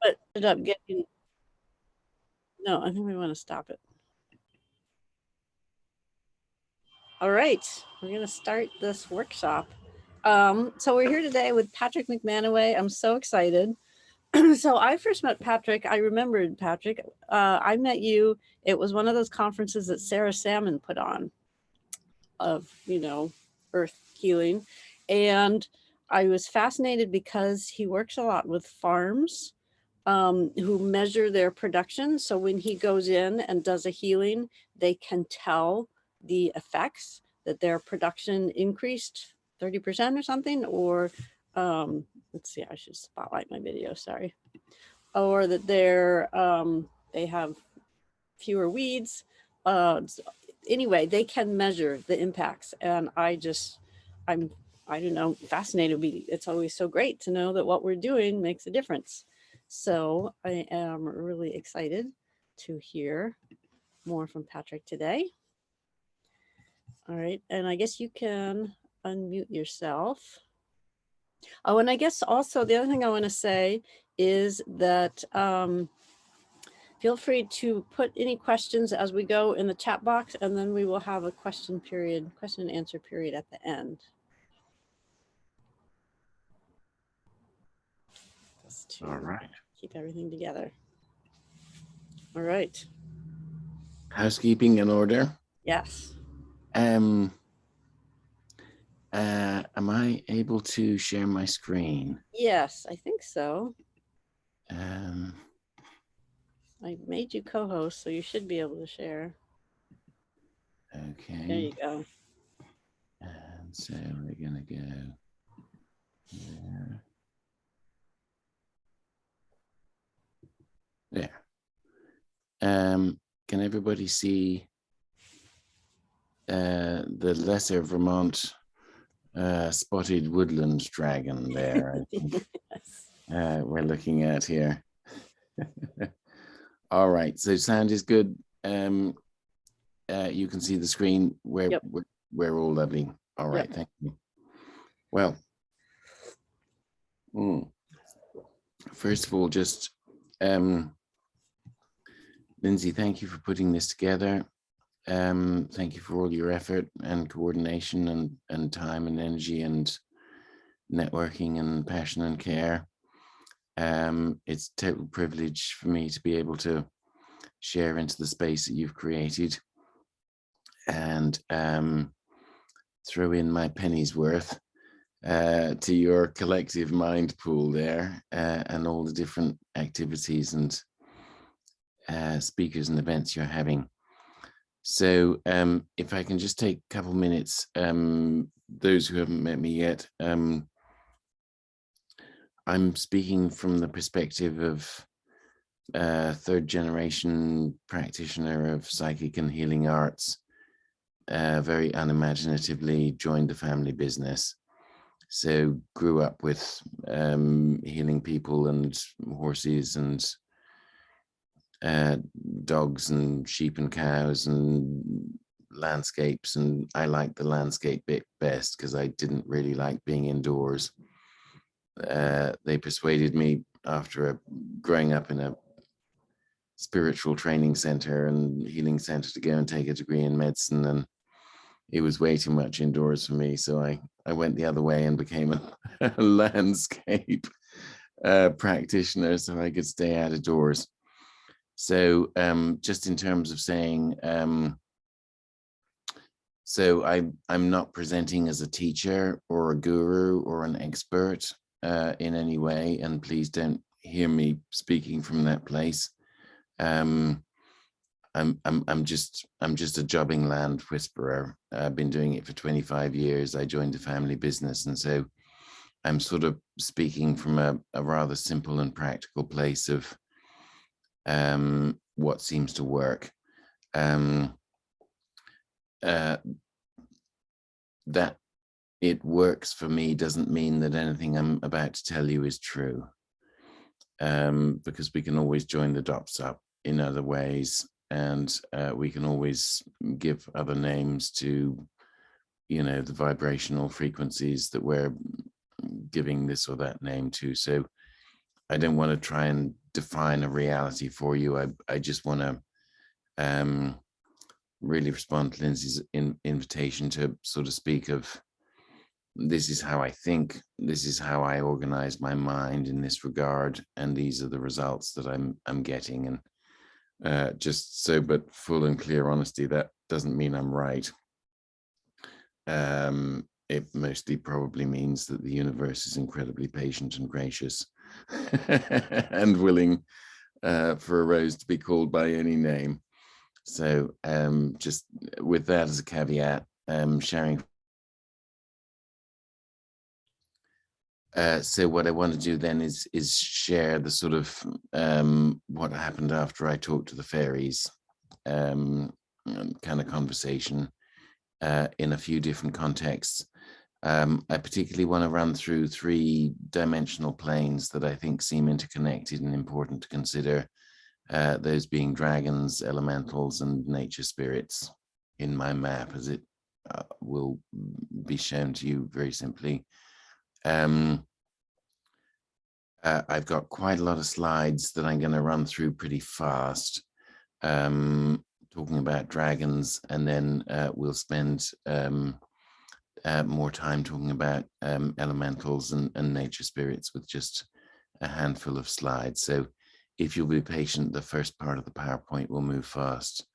but ended up getting, no, I think we want to stop it. All right, we're going to start this workshop. So we're here today with Patrick MacManaway. I'm so excited. So I first met Patrick. I remembered Patrick. I met you. It was one of those conferences that Sarah Salmon put on of, earth healing. And I was fascinated because he works a lot with farms who measure their production. So when he goes in and does a healing, they can tell the effects that their production increased 30% or something, or let's see, I should spotlight my video, sorry. Or that they have fewer weeds. Anyway, they can measure the impacts. And I don't know, fascinated. It's always so great to know that what we're doing makes a difference. So I am really excited to hear more from Patrick today. All right. And I guess you can unmute yourself. Oh, and I guess also the other thing I want to say is that feel free to put any questions as we go in the chat box, and then we will have a question and answer period at the end. Just to All right. keep everything together. All right. Housekeeping in order. Yes. Am I able to share my screen? Yes, I think so. I made you co-host, so you should be able to share. Okay. There you go. And so we're gonna go there. There. Can everybody see the lesser Vermont spotted woodland dragon there? Yes. We're looking at here. All right, so sound is good. You can see the screen. We're all lovely. All right, thank you. Well, first of all, just Lindsay, thank you for putting this together. Thank you for all your effort and coordination and time and energy and networking and passion and care. It's a total privilege for me to be able to share into the space that you've created and throw in my penny's worth to your collective mind pool there and all the different activities and speakers and events you're having. So if I can just take a couple minutes, those who haven't met me yet, I'm speaking from the perspective of third generation practitioner of psychic and healing arts, very unimaginatively joined the family business. So grew up with healing people and horses and dogs and sheep and cows and landscapes, and I liked the landscape bit best because I didn't really like being indoors. They persuaded me after growing up in a spiritual training center and healing center to go and take a degree in medicine, and it was way too much indoors for me, so I went the other way and became a landscape practitioner so I could stay out of doors. So just in terms of saying, so I'm not presenting as a teacher or a guru or an expert in any way, and please don't hear me speaking from that place. I'm just a jobbing land whisperer. I've been doing it for 25 years. I joined a family business, and so I'm sort of speaking from a rather simple and practical place of what seems to work. That it works for me doesn't mean that anything I'm about to tell you is true, because we can always join the dots up in other ways, and we can always give other names to, the vibrational frequencies that we're giving this or that name to. So I don't want to try and define a reality for you. I just want to really respond to Lindsay's invitation to sort of speak of, this is how I think, this is how I organize my mind in this regard, and these are the results that I'm getting. And just so, but full and clear honesty, that doesn't mean I'm right. It mostly probably means that the universe is incredibly patient and gracious and willing for a rose to be called by any name. So just with that as a caveat, sharing. So what I want to do then is share the sort of what happened after I talked to the fairies, kind of conversation in a few different contexts. I particularly want to run through 3-dimensional planes that I think seem interconnected and important to consider, those being dragons, elementals, and nature spirits in my map, as it will be shown to you very simply. I've got quite a lot of slides that I'm going to run through pretty fast, talking about dragons, and then we'll spend more time talking about elementals and nature spirits with just a handful of slides. So if you'll be patient, the first part of the PowerPoint will move fast,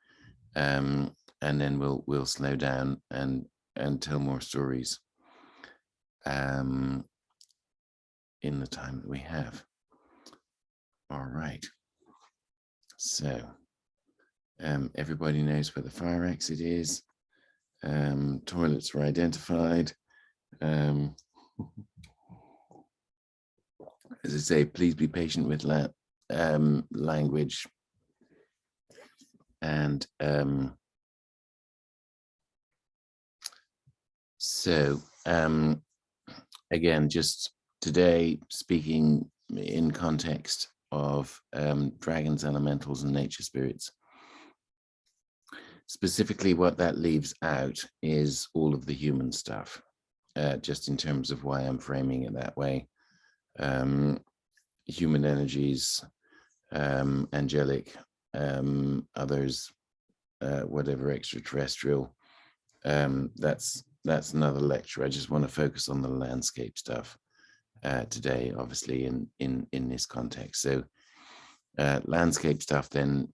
and then we'll slow down and tell more stories in the time that we have. All right. So everybody knows where the fire exit is. Toilets are identified. As I say, please be patient with language. And so again, just today speaking in context of dragons, elementals, and nature spirits. Specifically, what that leaves out is all of the human stuff, just in terms of why I'm framing it that way. Human energies, angelic, others, whatever extraterrestrial. That's another lecture. I just want to focus on the landscape stuff today, obviously in this context. So landscape stuff then,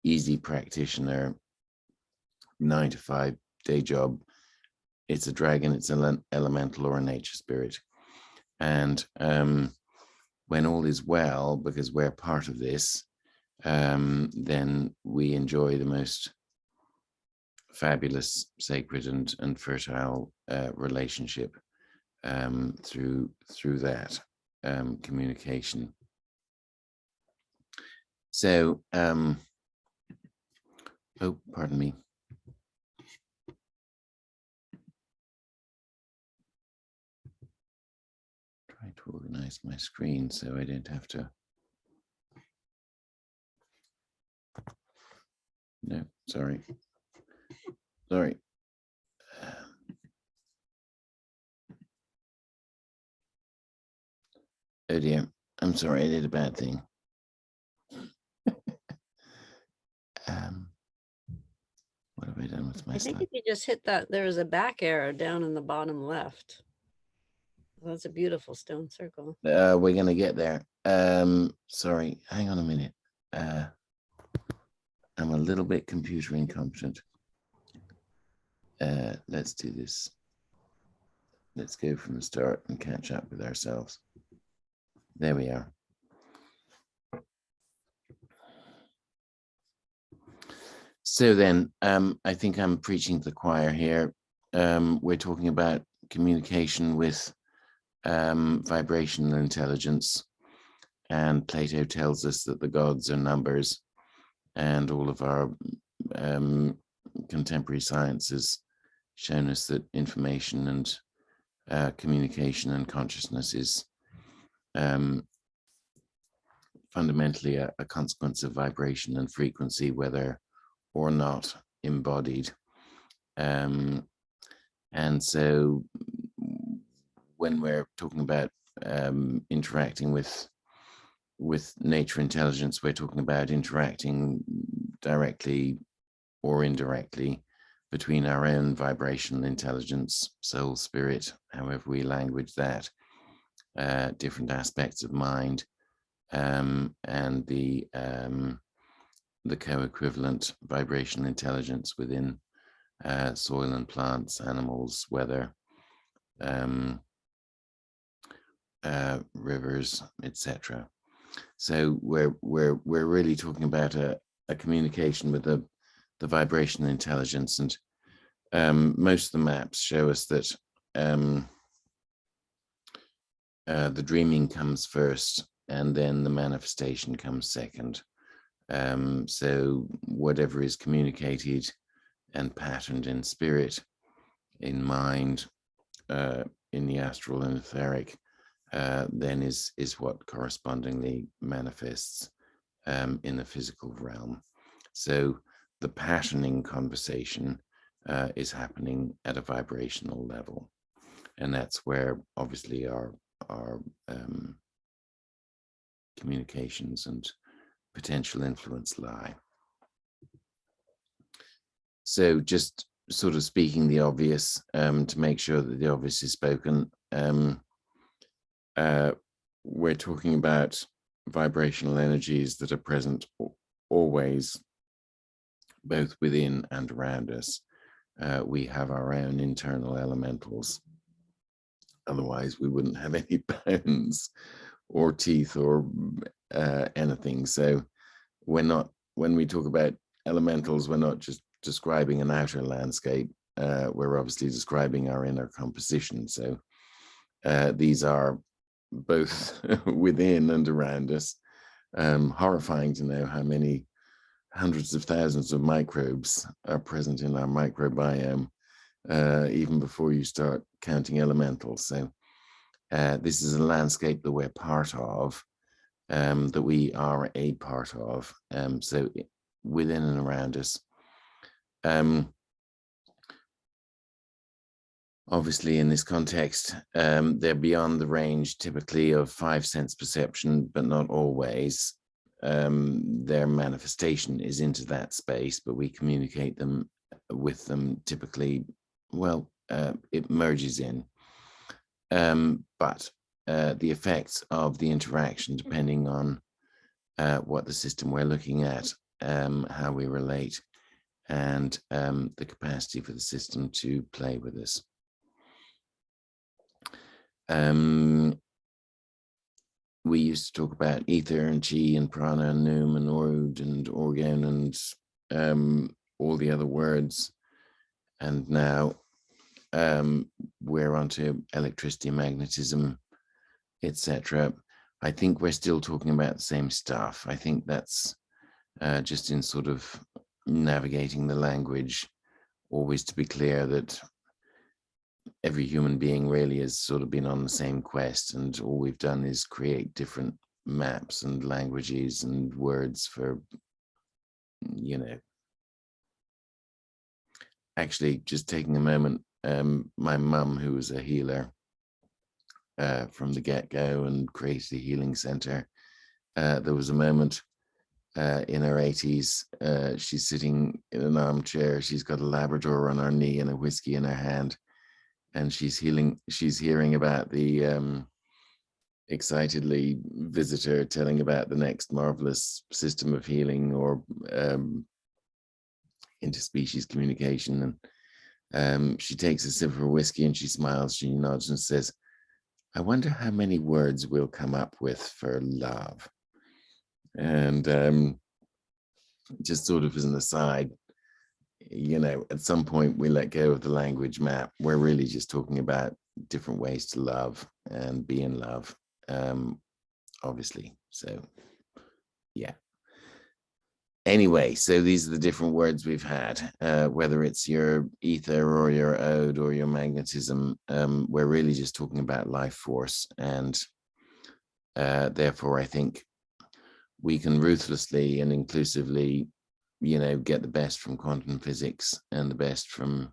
easy practitioner, 9-to-5 day job. It's a dragon, it's an elemental or a nature spirit. And when all is well, because we're part of this, then we enjoy the most fabulous, sacred, and fertile relationship through that communication. So, oh, pardon me. Try to organize my screen so I don't have to. No, sorry. Sorry. Oh dear, I'm sorry, I did a bad thing. What have I done with my slide? I think if you just hit that, there is a back arrow down in the bottom left. That's a beautiful stone circle. We're going to get there. Sorry, hang on a minute. I'm a little bit computer incompetent. Let's do this. Let's go from the start and catch up with ourselves. There we are. So then, I think I'm preaching to the choir here. We're talking about communication with vibrational intelligence. And Plato tells us that the gods are numbers, and all of our contemporary science has shown us that information and communication and consciousness is fundamentally a consequence of vibration and frequency, whether or not embodied. And so when we're talking about interacting with with nature intelligence, we're talking about interacting directly or indirectly between our own vibrational intelligence, soul, spirit, however we language that, different aspects of mind, and the co-equivalent vibrational intelligence within soil and plants, animals, weather, rivers, etc. So we're really talking about a communication with the vibrational intelligence, and most of the maps show us that the dreaming comes first, and then the manifestation comes second. So whatever is communicated and patterned in spirit, in mind, in the astral and etheric, then is what correspondingly manifests in the physical realm. So the patterning conversation is happening at a vibrational level, and that's where obviously our communications and potential influence lie. So just sort of speaking the obvious, to make sure that the obvious is spoken, we're talking about vibrational energies that are present always, both within and around us. We have our own internal elementals. Otherwise, we wouldn't have any bones or teeth or anything. So when we talk about elementals, we're not just describing an outer landscape. We're obviously describing our inner composition. So these are both within and around us. Horrifying to know how many hundreds of thousands of microbes are present in our microbiome, even before you start counting elementals. So this is a landscape that we're part of, that we are a part of. So within and around us. Obviously, in this context, they're beyond the range typically of 5 sense perception, but not always. Their manifestation is into that space, but we communicate them with them typically, well, it merges in. But the effects of the interaction, depending on what the system we're looking at, how we relate, and the capacity for the system to play with us. We used to talk about ether and chi and prana and noum and orud and organ and all the other words. And now we're onto electricity, magnetism, etc. I think we're still talking about the same stuff. I think that's just in sort of navigating the language, always to be clear that every human being really has sort of been on the same quest, and all we've done is create different maps and languages and words for, you know, actually just taking a moment, my mum, who was a healer from the get-go and created a healing center, there was a moment in her 80s, she's sitting in an armchair, she's got a Labrador on her knee and a whiskey in her hand, and she's hearing about the excitedly visitor telling about the next marvelous system of healing or interspecies communication. And she takes a sip of her whiskey and she smiles, she nods and says, "I wonder how many words we'll come up with for love." And just sort of as an aside, you know, at some point we let go of the language map. We're really just talking about different ways to love and be in love, obviously. So yeah. Anyway, so these are the different words we've had, whether it's your ether or your ode or your magnetism. We're really just talking about life force, and therefore I think we can ruthlessly and inclusively, you know, get the best from quantum physics and the best from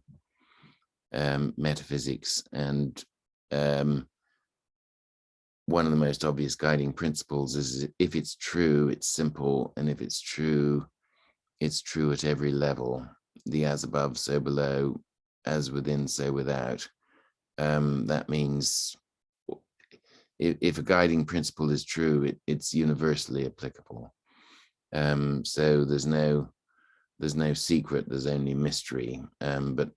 metaphysics, and one of the most obvious guiding principles is if it's true, it's simple, and if it's true at every level. The as above, so below, as within, so without. That means if a guiding principle is true, it's universally applicable. So there's no secret, there's only mystery. But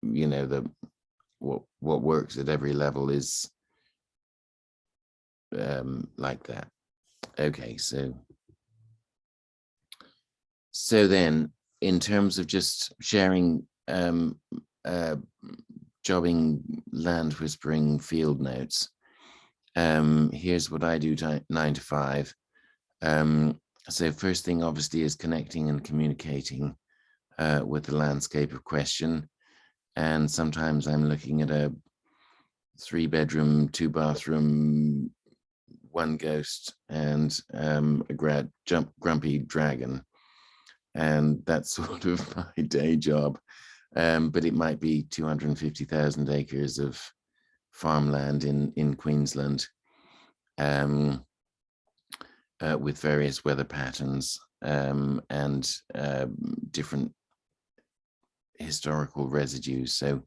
you know, what works at every level is like that. Okay, so then in terms of just sharing jobbing, land whispering field notes, here's what I do 9 to 5. So first thing obviously is connecting and communicating with the landscape of question. And sometimes I'm looking at a 3-bedroom, 2-bathroom, 1 ghost, and a grumpy dragon. And that's sort of my day job. But it might be 250,000 acres of farmland in Queensland, with various weather patterns and different historical residues. So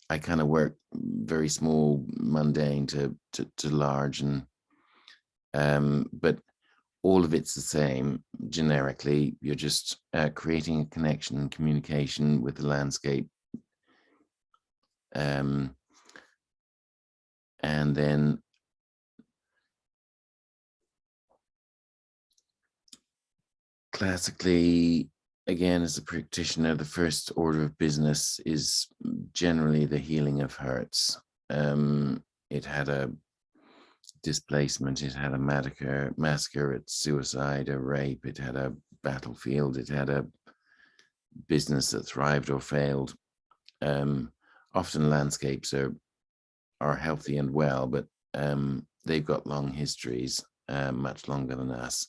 I kind of work very small, mundane to large, and but all of it's the same. Generically, you're just creating a connection and communication with the landscape, and then classically, again, as a practitioner, the first order of business is generally the healing of hurts. It had a displacement, it had a massacre, it's suicide, a rape, it had a battlefield, it had a business that thrived or failed. Often landscapes are healthy and well, but they've got long histories, much longer than us.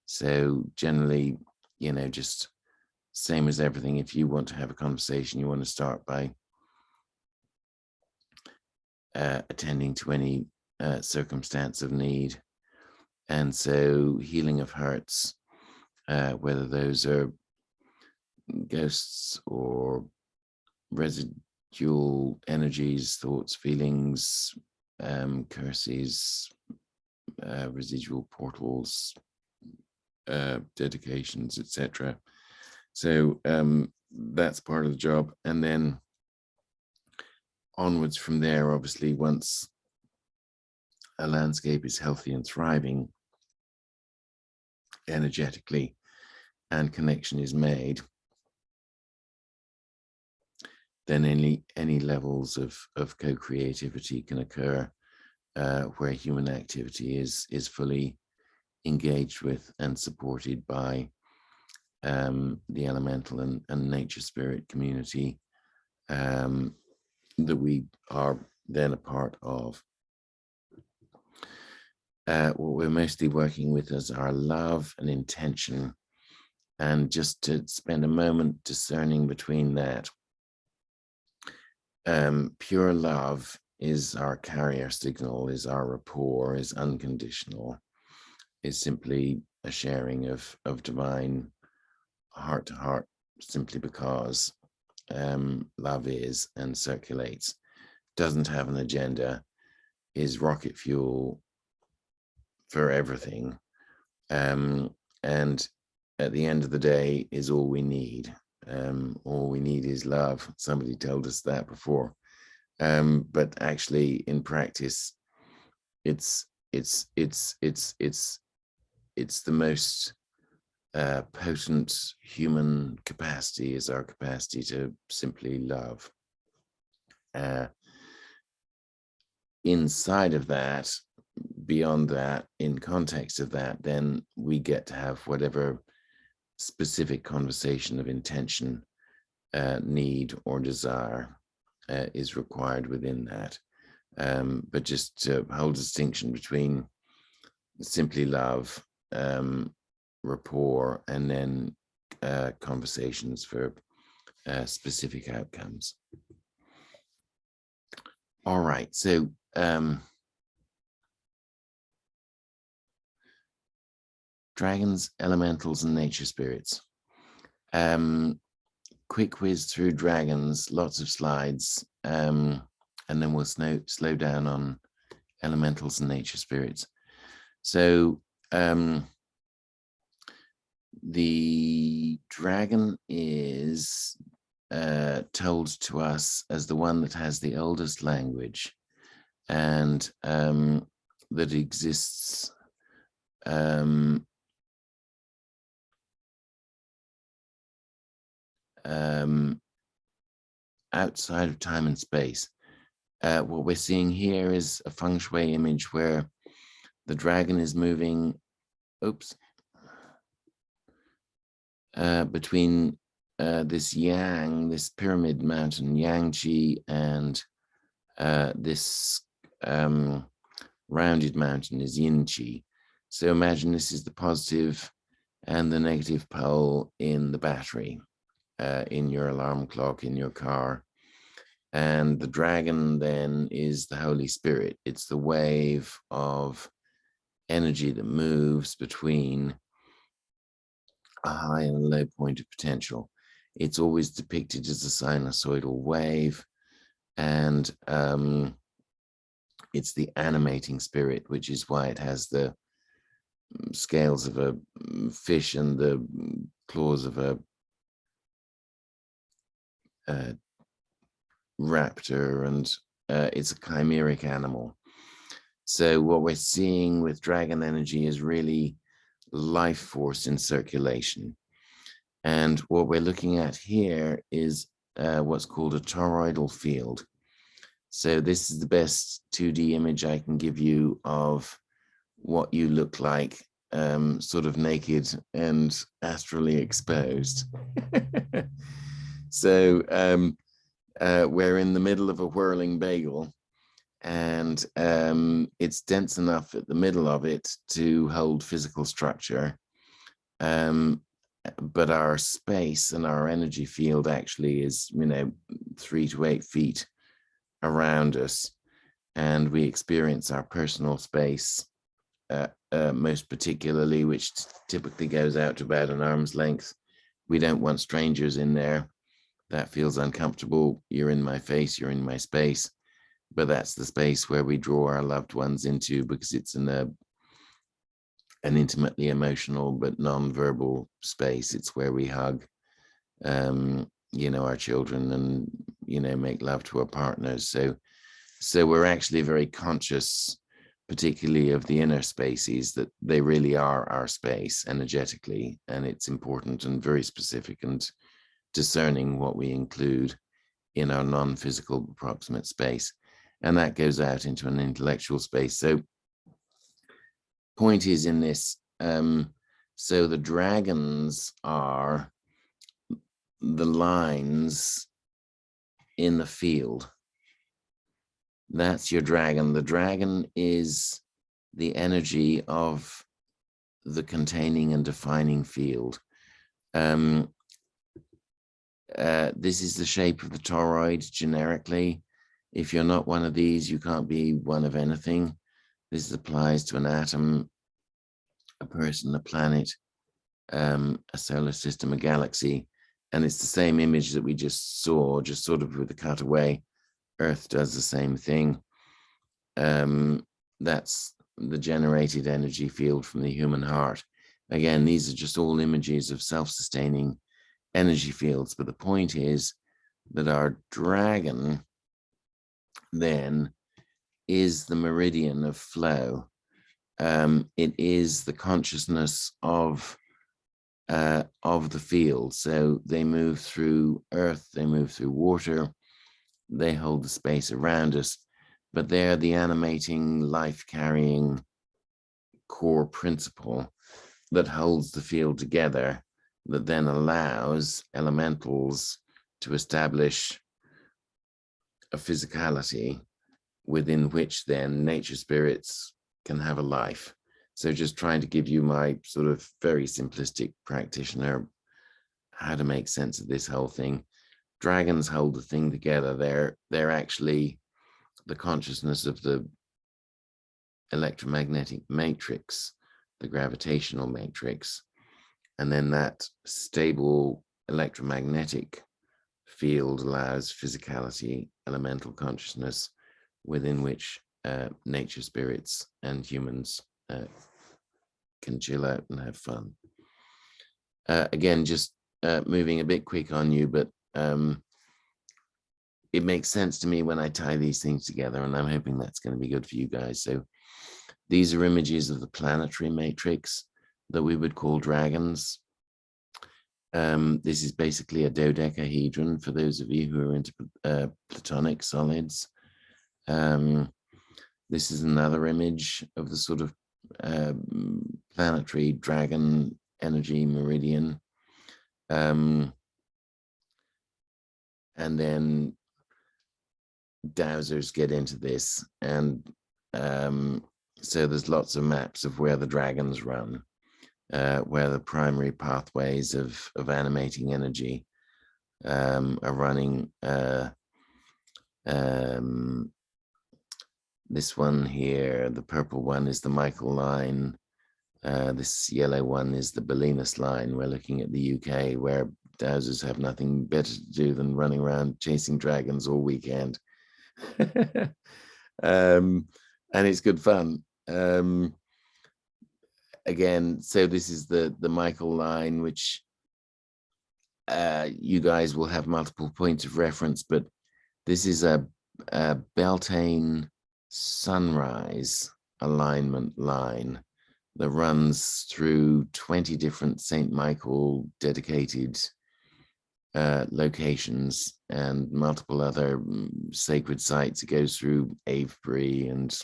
So generally, you know, just same as everything, if you want to have a conversation, you want to start by attending to any circumstance of need. And so healing of hurts, whether those are ghosts or residual energies, thoughts, feelings, curses, residual portals, dedications, etc. So that's part of the job. And then onwards from there, obviously, once a landscape is healthy and thriving energetically and connection is made, then any levels of co-creativity can occur where human activity is fully engaged with and supported by the elemental and nature spirit community that we are then a part of. What we're mostly working with is our love and intention, and just to spend a moment discerning between that. Pure love is our carrier signal, is our rapport, is unconditional, is simply a sharing of divine heart to heart, simply because love is and circulates, doesn't have an agenda, is rocket fuel for everything, and at the end of the day is all we need. All we need is love. Somebody told us that before, but actually in practice it's the most potent human capacity, is our capacity to simply love. Inside of that, beyond that, in context of that, then we get to have whatever specific conversation of intention, need or desire is required within that. But just to hold distinction between simply love, rapport, and then conversations for specific outcomes. All right, so dragons, elementals, and nature spirits. Quick whiz through dragons, lots of slides, and then we'll slow down on elementals and nature spirits. So the dragon is told to us as the one that has the oldest language, and that exists outside of time and space. What we're seeing here is a feng shui image where the dragon is moving, between this yang, this pyramid mountain, Yangji, and this rounded mountain is Yinji. So imagine this is the positive and the negative pole in the battery, in your alarm clock, in your car. And the dragon then is the Holy Spirit. It's the wave of energy that moves between a high and a low point of potential. It's always depicted as a sinusoidal wave, and it's the animating spirit, which is why it has the scales of a fish and the claws of a raptor, and it's a chimeric animal. So what we're seeing with dragon energy is really life force in circulation. And what we're looking at here is what's called a toroidal field. So this is the best 2D image I can give you of what you look like, sort of naked and astrally exposed. So we're in the middle of a whirling bagel, and it's dense enough at the middle of it to hold physical structure. But our space and our energy field actually is, 3 to 8 feet around us, and we experience our personal space most particularly, which typically goes out to about an arm's length. We don't want strangers in there. That feels uncomfortable. You're in my face, you're in my space. But that's the space where we draw our loved ones into, because it's an intimately emotional but non-verbal space. It's where we hug, our children, and, make love to our partners. So we're actually very conscious, particularly of the inner spaces, that they really are our space energetically, and it's important and very specific and discerning what we include in our non-physical approximate space, and that goes out into an intellectual space. So point is in this, so the dragons are the lines in the field. That's your dragon. The dragon is the energy of the containing and defining field. This is the shape of the toroid generically. If you're not one of these, you can't be one of anything. This applies to an atom, a person, a planet, a solar system, a galaxy. And it's the same image that we just saw, just sort of with the cutaway. Earth does the same thing. That's the generated energy field from the human heart. Again, these are just all images of self-sustaining energy fields. But the point is that our dragon then is the meridian of flow. It is the consciousness of the field. So they move through earth, they move through water, they hold the space around us, but they're the animating, life-carrying core principle that holds the field together, that then allows elementals to establish a physicality within which then nature spirits can have a life. So just trying to give you my sort of very simplistic practitioner how to make sense of this whole thing. Dragons hold the thing together. They're actually the consciousness of the electromagnetic matrix the gravitational matrix. And then that stable electromagnetic field allows physicality, elemental consciousness, within which nature spirits and humans can chill out and have fun. Again, just moving a bit quick on you, but it makes sense to me when I tie these things together, and I'm hoping that's going to be good for you guys. So these are images of the planetary matrix that we would call dragons. This is basically a dodecahedron for those of you who are into platonic solids. This is another image of the sort of planetary dragon energy meridian. And then dowsers get into this, and so there's lots of maps of where the dragons run, where the primary pathways of animating energy are running. This one here, the purple one, is the Michael line. This yellow one is the Belinus line. We're looking at the UK, where dowsers have nothing better to do than running around chasing dragons all weekend. And it's good fun. Again, so this is the Michael line, which you guys will have multiple points of reference, but this is a Beltane sunrise alignment line that runs through 20 different St. Michael dedicated locations and multiple other sacred sites. It goes through Avebury and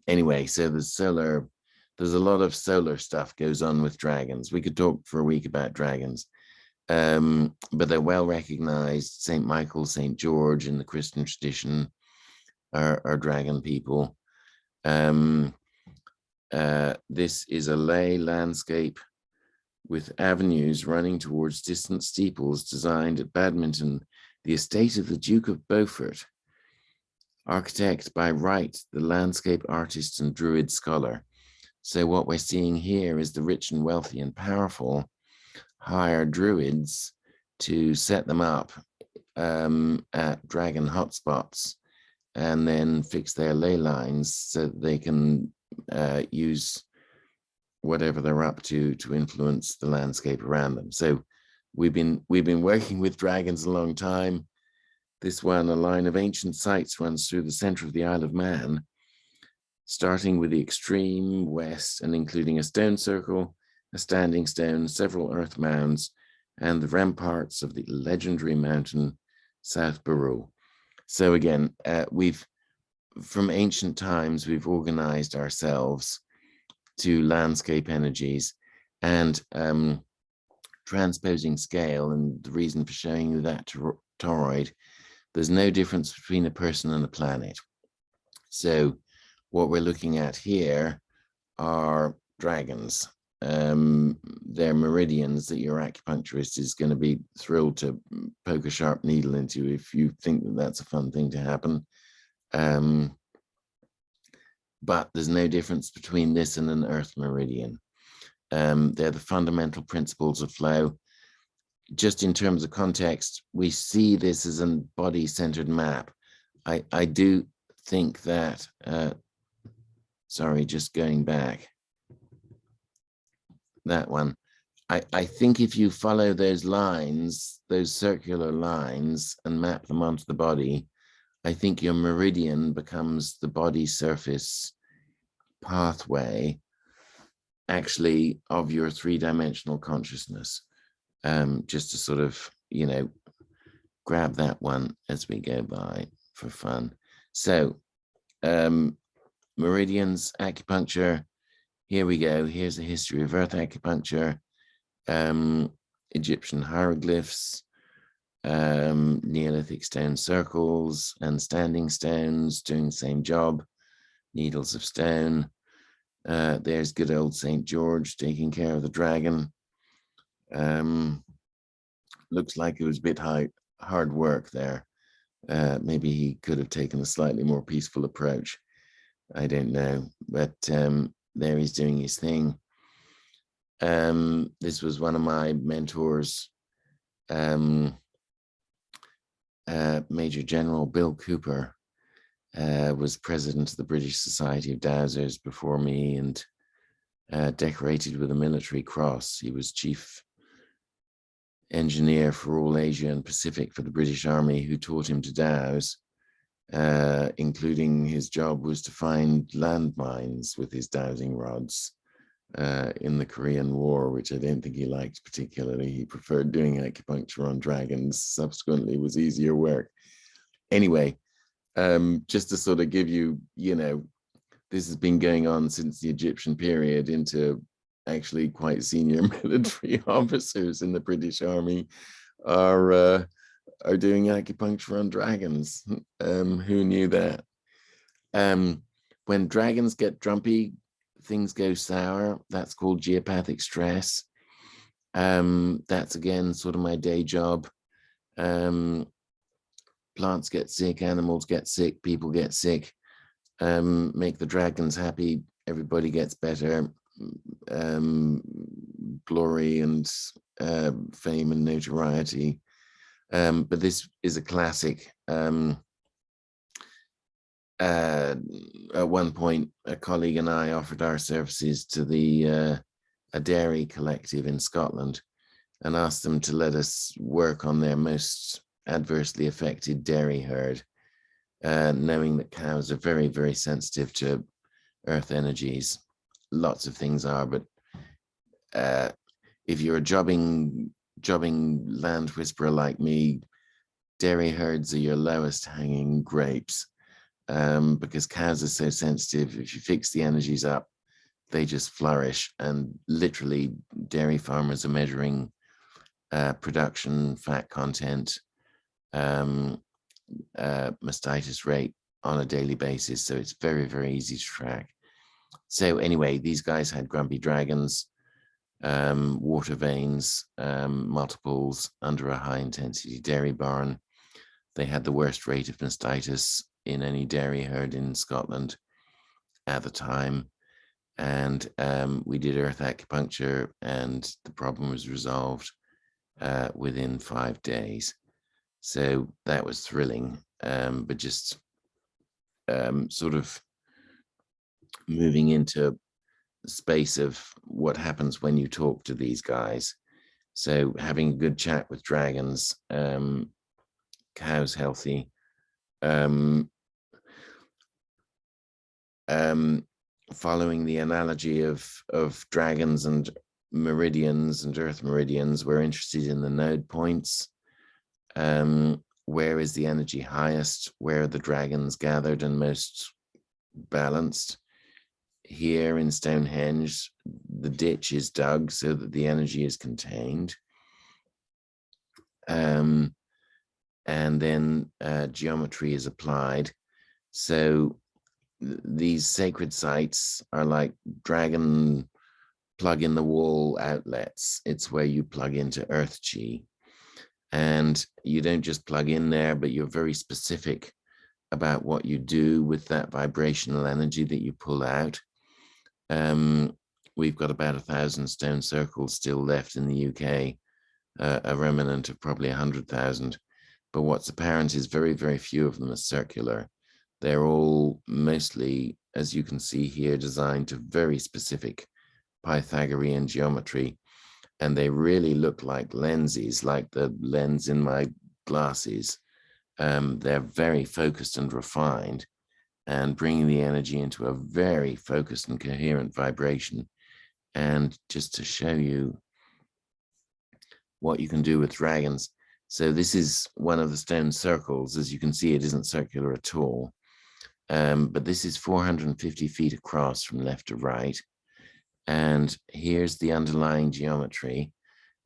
anyway, so there's a lot of solar stuff goes on with dragons. We could talk for a week about dragons, but they're well recognized. St. Michael, St. George in the Christian tradition are dragon people. This is a ley landscape with avenues running towards distant steeples designed at Badminton, the estate of the Duke of Beaufort. Architect by Wright, the landscape artist and druid scholar. So what we're seeing here is the rich and wealthy and powerful hire druids to set them up at dragon hotspots and then fix their ley lines so that they can use whatever they're up to influence the landscape around them. So we've been working with dragons a long time. This one, a line of ancient sites, runs through the center of the Isle of Man, starting with the extreme west and including a stone circle, a standing stone, several earth mounds, and the ramparts of the legendary mountain South Barrow. So again, from ancient times, we've organized ourselves to landscape energies and transposing scale. And the reason for showing you that toroid, there's no difference between a person and a planet. So what we're looking at here are dragons. They're meridians that your acupuncturist is going to be thrilled to poke a sharp needle into if you think that that's a fun thing to happen. But there's no difference between this and an earth meridian. They're the fundamental principles of flow. Just in terms of context, we see this as a body-centered map. I do think that, sorry, just going back, that one. I think if you follow those lines, those circular lines, and map them onto the body, I think your meridian becomes the body surface pathway, actually, of your three-dimensional consciousness. Just to sort of, grab that one as we go by for fun. So, meridians, acupuncture, here we go. Here's a history of earth acupuncture, Egyptian hieroglyphs, Neolithic stone circles and standing stones doing the same job, needles of stone. There's good old St. George taking care of the dragon. Looks like it was a bit hard work there. Maybe he could have taken a slightly more peaceful approach. I don't know, but there he's doing his thing. This was one of my mentors, Major General Bill Cooper, was president of the British Society of Dowsers before me, and decorated with a military cross. He was chief engineer for all Asia and Pacific for the British Army, who taught him to dowse, including his job was to find landmines with his dowsing rods in the Korean War, which I don't think he liked particularly. He preferred doing acupuncture on dragons, subsequently was easier work. Anyway, just to sort of give you, this has been going on since the Egyptian period into actually quite senior military officers in the British Army are doing acupuncture on dragons. Who knew that? When dragons get drumpy, things go sour. That's called geopathic stress. That's again sort of my day job. Plants get sick, animals get sick, people get sick. Make the dragons happy, everybody gets better. Glory and fame and notoriety. But this is a classic. At one point, a colleague and I offered our services to a dairy collective in Scotland and asked them to let us work on their most adversely affected dairy herd, knowing that cows are very, very sensitive to earth energies. Lots of things are, but if you're a jobbing land whisperer like me, dairy herds are your lowest hanging grapes, because cows are so sensitive. If you fix the energies up, they just flourish. And literally, dairy farmers are measuring production, fat content, mastitis rate on a daily basis. So it's very, very easy to track. So anyway, these guys had grumpy dragons, water veins, multiples under a high intensity dairy barn. They had the worst rate of mastitis in any dairy herd in Scotland at the time. And we did earth acupuncture, and the problem was resolved within 5 days. So that was thrilling, but just sort of moving into the space of what happens when you talk to these guys. So having a good chat with dragons, cows healthy, following the analogy of dragons and meridians and earth meridians, we're interested in the node points. Where is the energy highest? Where are the dragons gathered and most balanced? Here in Stonehenge, the ditch is dug so that the energy is contained. And then geometry is applied. So these sacred sites are like dragon plug in the wall outlets. It's where you plug into earth chi. And you don't just plug in there, but you're very specific about what you do with that vibrational energy that you pull out. We've got about 1,000 stone circles still left in the UK, a remnant of probably 100,000. But what's apparent is very, very few of them are circular. They're all mostly, as you can see here, designed to very specific Pythagorean geometry. And they really look like lenses, like the lens in my glasses. They're very focused and refined, and bringing the energy into a very focused and coherent vibration. And just to show you what you can do with dragons. So this is one of the stone circles. As you can see, it isn't circular at all. But this is 450 feet across from left to right. And here's the underlying geometry,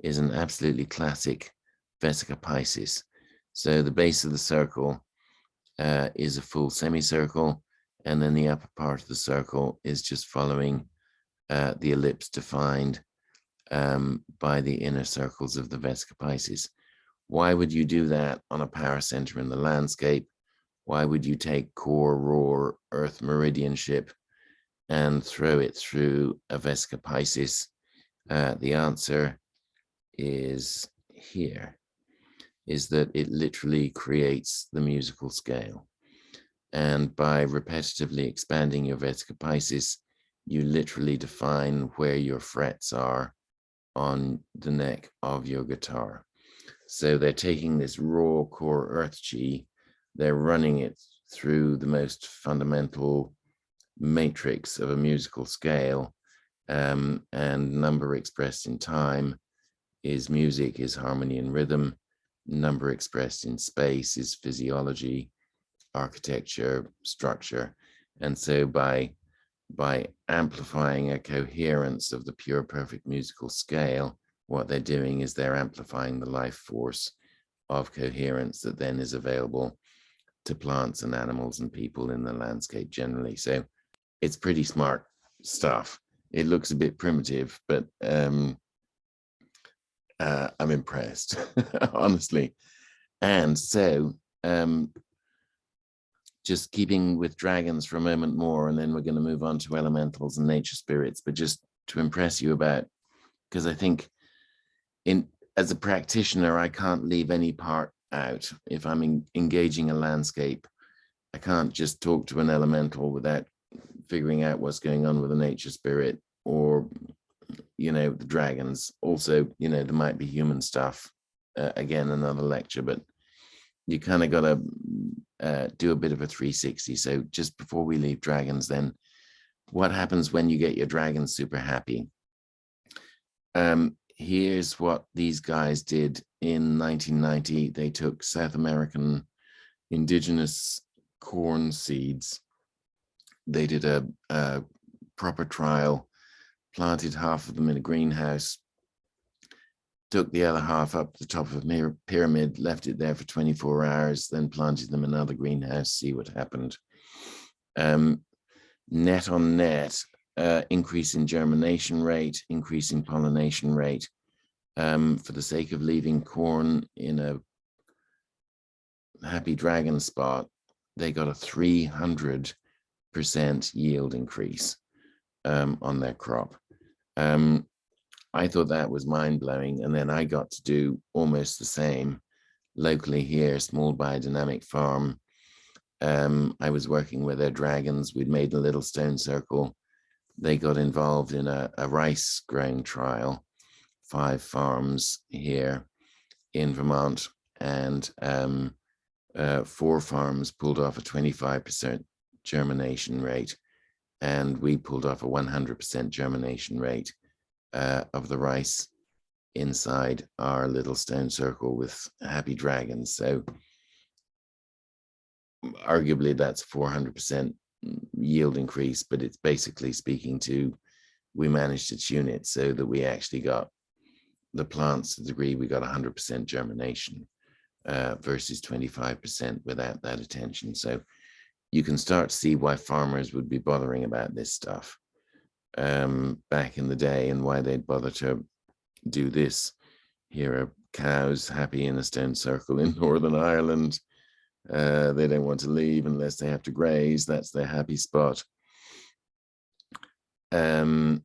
is an absolutely classic Vesica Piscis. So the base of the circle is a full semicircle, and then the upper part of the circle is just following the ellipse defined by the inner circles of the Vesica Piscis. Why would you do that on a power center in the landscape? Why would you take core raw earth meridian ship and throw it through a Vesica Piscis? The answer is here, is that it literally creates the musical scale. And by repetitively expanding your Vesica Piscis, you literally define where your frets are on the neck of your guitar. So they're taking this raw core earth chi, they're running it through the most fundamental matrix of a musical scale, and number expressed in time is music, is harmony and rhythm. Number expressed in space is physiology, architecture, structure. And so by amplifying a coherence of the pure perfect musical scale, what they're doing is they're amplifying the life force of coherence that then is available to plants and animals and people in the landscape generally. So it's pretty smart stuff. It looks a bit primitive, but I'm impressed, honestly. And so just keeping with dragons for a moment more, and then we're going to move on to elementals and nature spirits, but just to impress you about, because I think as a practitioner, I can't leave any part out. If I'm engaging a landscape, I can't just talk to an elemental without figuring out what's going on with a nature spirit, or, the dragons. Also, there might be human stuff. Again, another lecture, but you kind of got to do a bit of a 360. So just before we leave dragons, then what happens when you get your dragons super happy? Here's what these guys did in 1990. They took South American indigenous corn seeds. They did a proper trial, planted half of them in a greenhouse, took the other half up the top of a pyramid, left it there for 24 hours, then planted them in another greenhouse, see what happened. Net on net, increase in germination rate, increase in pollination rate. For the sake of leaving corn in a happy dragon spot, they got a 300% yield increase on their crop. I thought that was mind-blowing, and then I got to do almost the same locally here, small biodynamic farm. I was working with their dragons. We'd made a little stone circle. They got involved in a rice growing trial, 5 farms here in Vermont, and 4 farms pulled off a 25% germination rate, and we pulled off a 100% germination rate of the rice inside our little stone circle with happy dragons. So arguably that's 400% yield increase, but it's basically speaking to, we managed to tune it so that we actually got the plants to the degree we got 100% germination versus 25% without that attention. So you can start to see why farmers would be bothering about this stuff back in the day, and why they'd bother to do this. Here are cows happy in a stone circle in Northern Ireland. They don't want to leave unless they have to graze. That's their happy spot. Many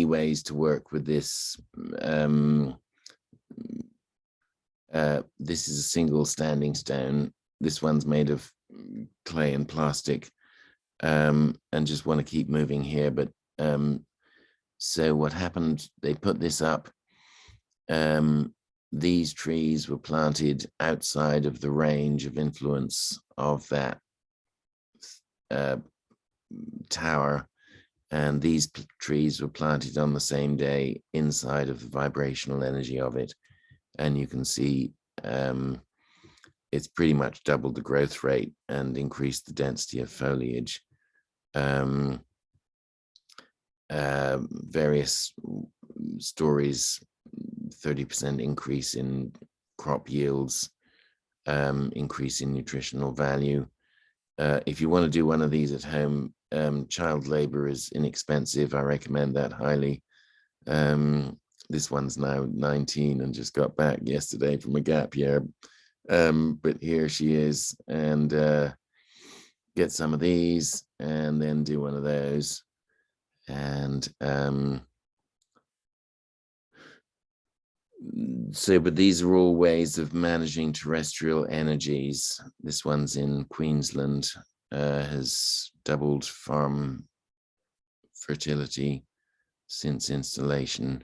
ways to work with this. This is a single standing stone. This one's made of clay and plastic, and just want to keep moving here. But so what happened, they put this up. These trees were planted outside of the range of influence of that tower, and these trees were planted on the same day inside of the vibrational energy of it. And you can see it's pretty much doubled the growth rate and increased the density of foliage. Various stories, 30% increase in crop yields, increase in nutritional value. If you want to do one of these at home, child labor is inexpensive. I recommend that highly. This one's now 19 and just got back yesterday from a gap year. But here she is, and get some of these and then do one of those. And so, but these are all ways of managing terrestrial energies. This one's in Queensland, has doubled farm fertility since installation.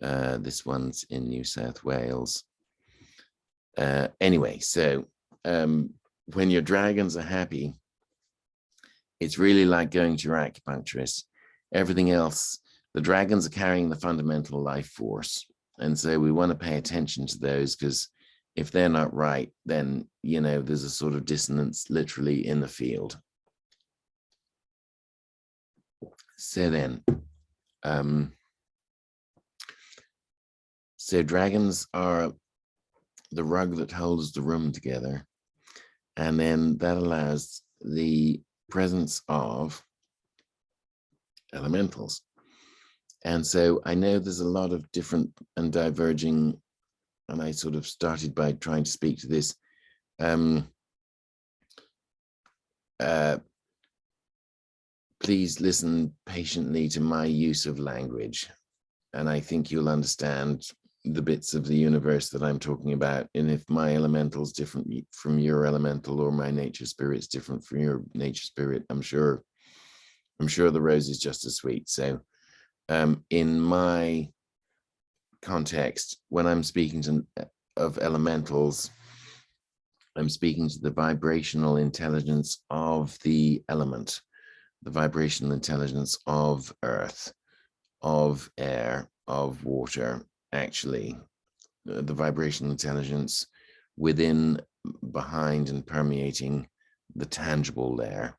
This one's in New South Wales. Anyway, so when your dragons are happy, it's really like going to your acupuncturist. Everything else, the dragons are carrying the fundamental life force. And so we want to pay attention to those, because if they're not right, then, you know, there's a sort of dissonance literally in the field. So then, so dragons are the rug that holds the room together. And then that allows the presence of elementals. And so I know there's a lot of different and diverging, and I sort of started by trying to speak to this. Please listen patiently to my use of language, and I think you'll understand the bits of the universe that I'm talking about. And if my elemental is different from your elemental, or my nature spirit's different from your nature spirit, I'm sure the rose is just as sweet. So in my context, when I'm speaking of elementals, I'm speaking to the vibrational intelligence of the element, the vibrational intelligence of earth, of air, of water, actually, the vibrational intelligence within, behind, and permeating the tangible layer.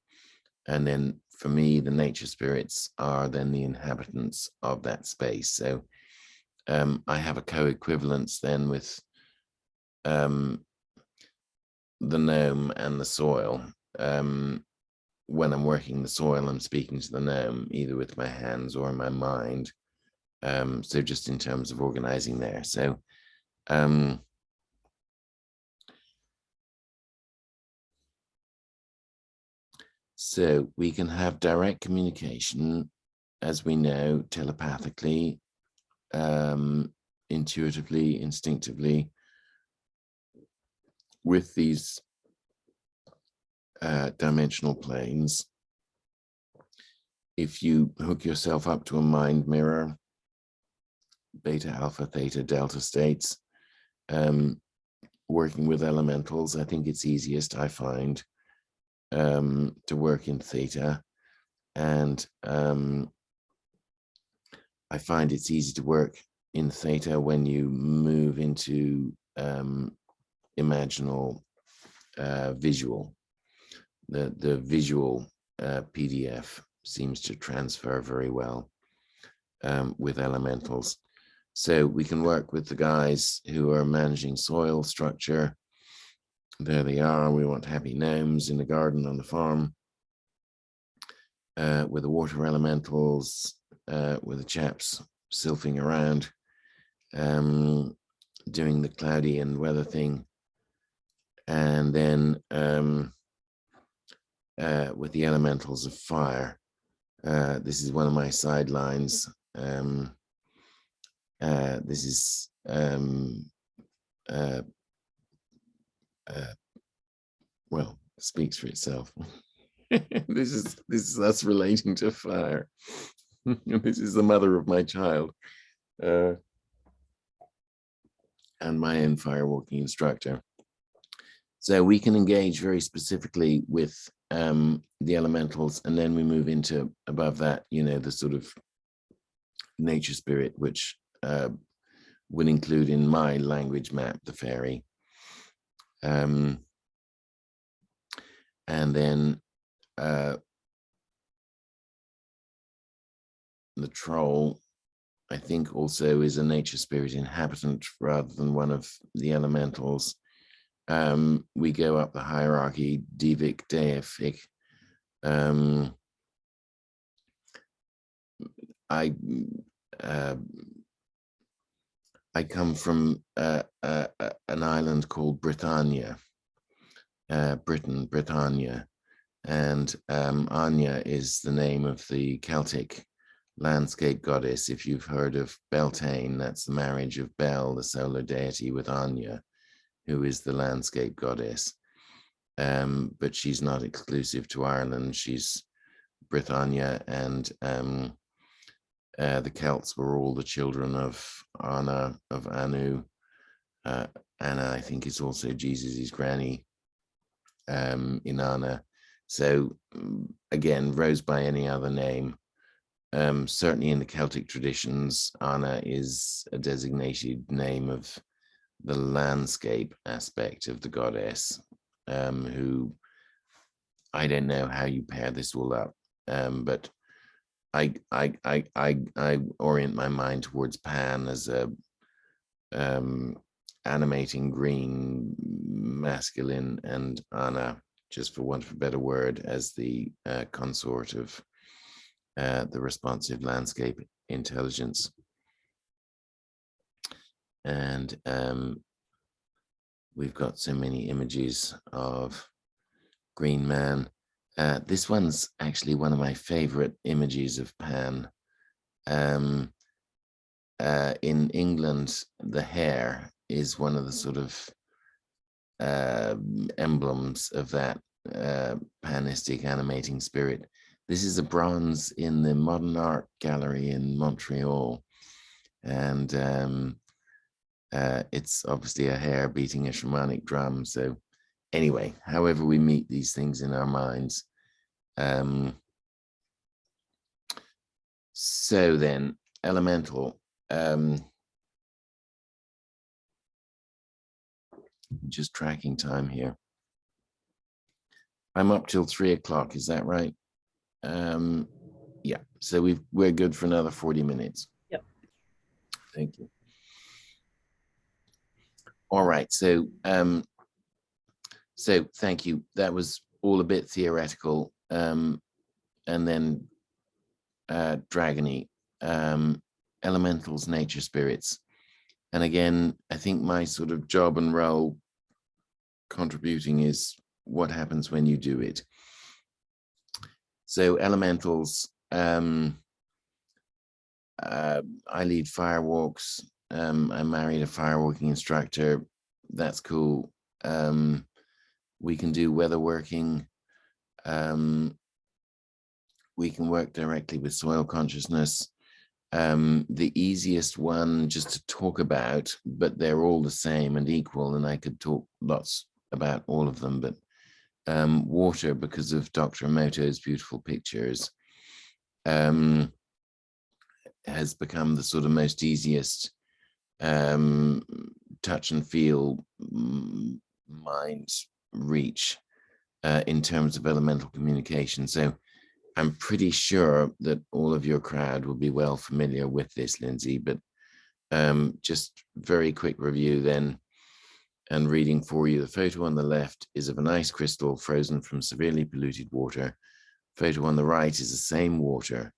And then for me, the nature spirits are then the inhabitants of that space. So I have a co-equivalence then with the gnome and the soil. When I'm working the soil, I'm speaking to the gnome either with my hands or my mind. So just in terms of organizing there. So so we can have direct communication, as we know, telepathically, intuitively, instinctively, with these dimensional planes. If you hook yourself up to a mind mirror, beta, alpha, theta, delta states, working with elementals, I think it's easiest, I find, to work in theta. And I find it's easy to work in theta when you move into imaginal visual. The visual PDF seems to transfer very well with elementals. So we can work with the guys who are managing soil structure. There they are. We want happy gnomes in the garden on the farm. With the water elementals, with the chaps sylphing around, doing the cloudy and weather thing. And then with the elementals of fire, this is one of my sidelines. This is well, speaks for itself. This is us relating to fire. This is the mother of my child, and my own firewalking instructor. So we can engage very specifically with the elementals, and then we move into above that, you know, the sort of nature spirit, which would include in my language map the fairy. And then the troll, I think, also is a nature spirit inhabitant rather than one of the elementals. We go up the hierarchy, divic, deific. I come from an island called Britannia, Britannia, and Anya is the name of the Celtic landscape goddess. If you've heard of Beltane, that's the marriage of Bel, the solar deity, with Anya, who is the landscape goddess. But she's not exclusive to Ireland. She's Britannia, and the Celts were all the children of Anna, of Anu. Anna, I think, is also Jesus's granny, Inanna. So again, rose by any other name. Certainly in the Celtic traditions, Anna is a designated name of the landscape aspect of the goddess, who I don't know how you pair this all up, but I orient my mind towards Pan as a animating green masculine, and Anna, just for want of a better word, as the consort of the responsive landscape intelligence. And we've got so many images of Green Man. This one's actually one of my favorite images of Pan. In England, the hare is one of the sort of emblems of that panistic animating spirit. This is a bronze in the Modern Art Gallery in Montreal, and it's obviously a hare beating a shamanic drum. So anyway, however we meet these things in our minds. So then, elemental. Just tracking time here. I'm up till 3 o'clock. Is that right? Yeah. So we're good for another 40 minutes. Yep. Thank you. All right. So thank you. That was all a bit theoretical, and then dragony, elementals, nature spirits. And again, I think my sort of job and role contributing is what happens when you do it. So elementals, I lead firewalks. I married a firewalking instructor. That's cool. We can do weather working. We can work directly with soil consciousness. The easiest one just to talk about, but they're all the same and equal, and I could talk lots about all of them, but water, because of Dr. Emoto's beautiful pictures, has become the sort of most easiest touch and feel mind reach in terms of elemental communication. So I'm pretty sure that all of your crowd will be well familiar with this, Lindsay, but just very quick review then, and reading for you. The photo on the left is of an ice crystal frozen from severely polluted water. Photo on the right is the same water,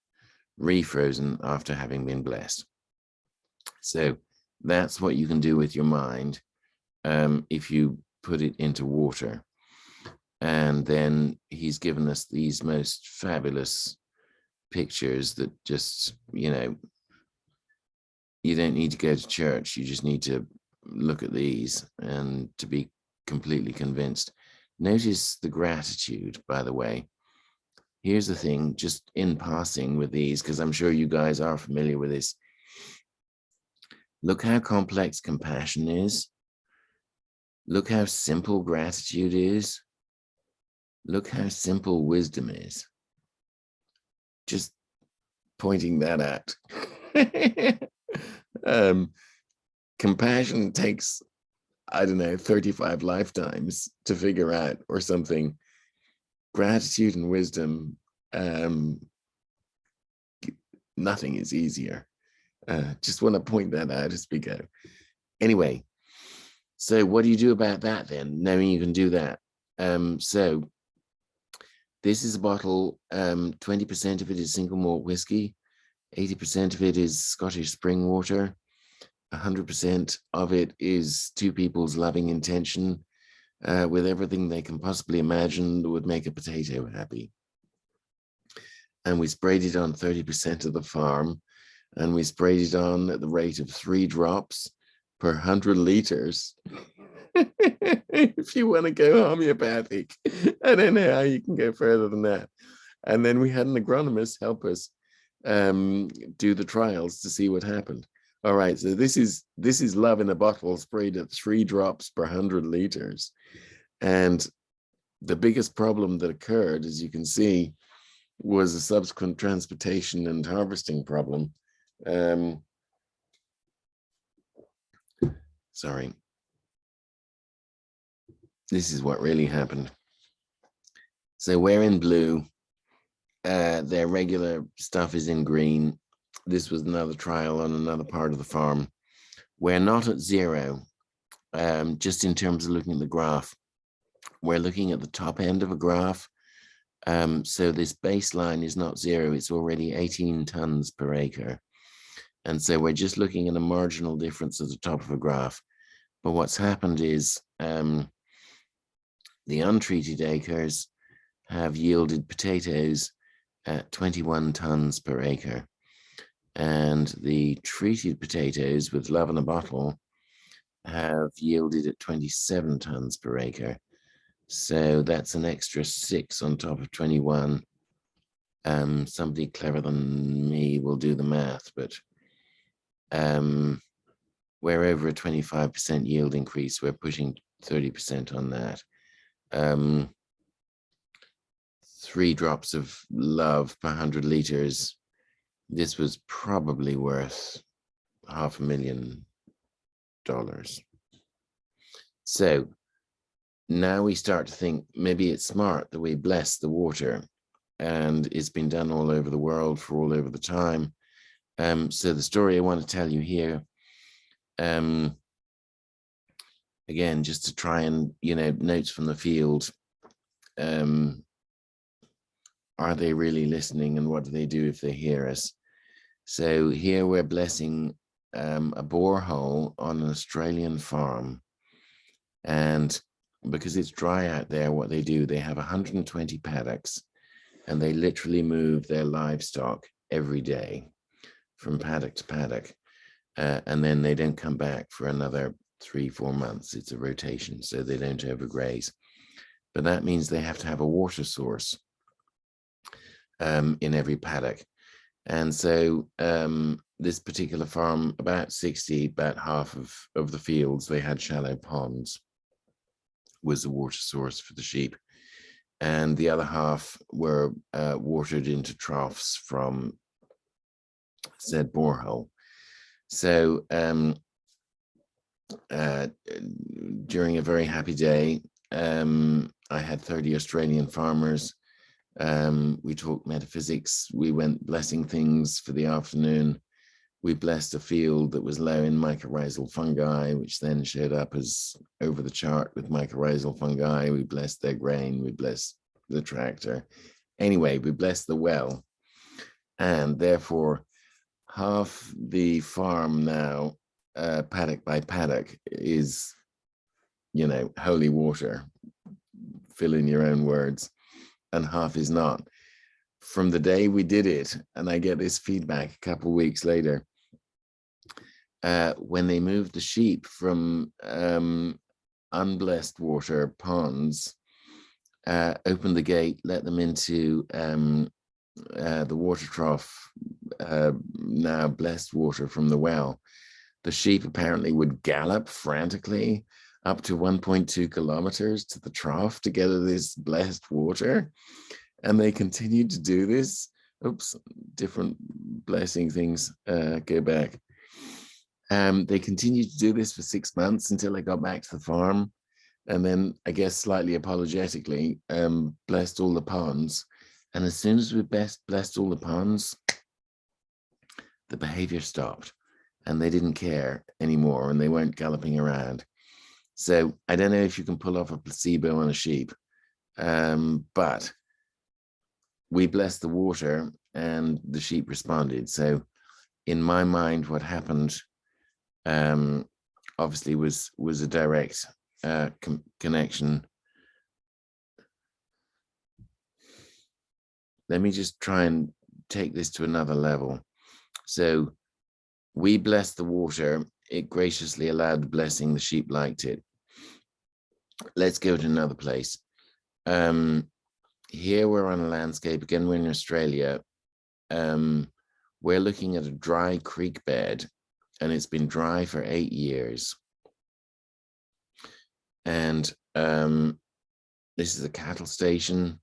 refrozen after having been blessed. So that's what you can do with your mind if you put it into water. And then he's given us these most fabulous pictures that just, you know, you don't need to go to church. You just need to look at these and to be completely convinced. Notice the gratitude, by the way. Here's the thing, just in passing with these, because I'm sure you guys are familiar with this. Look how complex compassion is. Look how simple gratitude is. Look how simple wisdom is. Just pointing that out. Compassion takes, I don't know, 35 lifetimes to figure out or something. Gratitude and wisdom, nothing is easier. Just want to point that out as we go. Anyway, so what do you do about that then, knowing you can do that? So this is a bottle, 20% of it is single malt whiskey, 80% of it is Scottish spring water, 100% of it is two people's loving intention with everything they can possibly imagine that would make a potato happy. And we sprayed it on 30% of the farm, and we sprayed it on at the rate of 3 drops per 100 liters. If you want to go homeopathic, I don't know how you can go further than that. And then we had an agronomist help us do the trials to see what happened. All right, so this is love in a bottle sprayed at 3 drops per 100 liters. And the biggest problem that occurred, as you can see, was a subsequent transportation and harvesting problem. Sorry. This is what really happened. So we're in blue. Their regular stuff is in green. This was another trial on another part of the farm. We're not at 0, just in terms of looking at the graph. We're looking at the top end of a graph. So this baseline is not 0, it's already 18 tons per acre. And so we're just looking at a marginal difference at the top of a graph. But what's happened is the untreated acres have yielded potatoes at 21 tons per acre. And the treated potatoes with love in a bottle have yielded at 27 tons per acre. So that's an extra 6 on top of 21. Somebody clever than me will do the math, but we're over a 25% yield increase. We're pushing 30% on that. 3 drops of love per 100 liters. This was probably worth $500,000. So now we start to think maybe it's smart that we bless the water, and it's been done all over the world for all over the time. So the story I want to tell you here, again, just to try and, notes from the field. Are they really listening, and what do they do if they hear us? So here we're blessing a borehole on an Australian farm. And because it's dry out there, what they do, they have 120 paddocks, and they literally move their livestock every day from paddock to paddock. And then they don't come back for another 3-4 months. It's a rotation, so they don't overgraze. But that means they have to have a water source in every paddock. And so this particular farm, about half of the fields, they had shallow ponds, was the water source for the sheep. And the other half were watered into troughs from said borehole. So during a very happy day, I had 30 Australian farmers. We talked metaphysics. We went blessing things for the afternoon. We blessed a field that was low in mycorrhizal fungi, which then showed up as over the chart with mycorrhizal fungi. We blessed their grain. We blessed the tractor. Anyway, we blessed the well. And therefore, half the farm now, paddock by paddock, is, holy water. Fill in your own words. And half is not. From the day we did it, and I get this feedback a couple of weeks later, when they moved the sheep from unblessed water ponds, opened the gate, let them into the water trough, now blessed water from the well, the sheep apparently would gallop frantically up to 1.2 kilometers to the trough to get this blessed water. And they continued to do this. Oops, different blessing things go back. They continued to do this for 6 months until they got back to the farm. And then, I guess slightly apologetically, blessed all the ponds. And as soon as we blessed all the ponds, the behavior stopped, and they didn't care anymore, and they weren't galloping around. So I don't know if you can pull off a placebo on a sheep, but we blessed the water and the sheep responded. So in my mind, what happened obviously was a direct connection. Let me just try and take this to another level. So we blessed the water. It graciously allowed the blessing. The sheep liked it. Let's go to another place. Here we're on a landscape. Again, we're in Australia. We're looking at a dry creek bed, and it's been dry for 8 years. And this is a cattle station.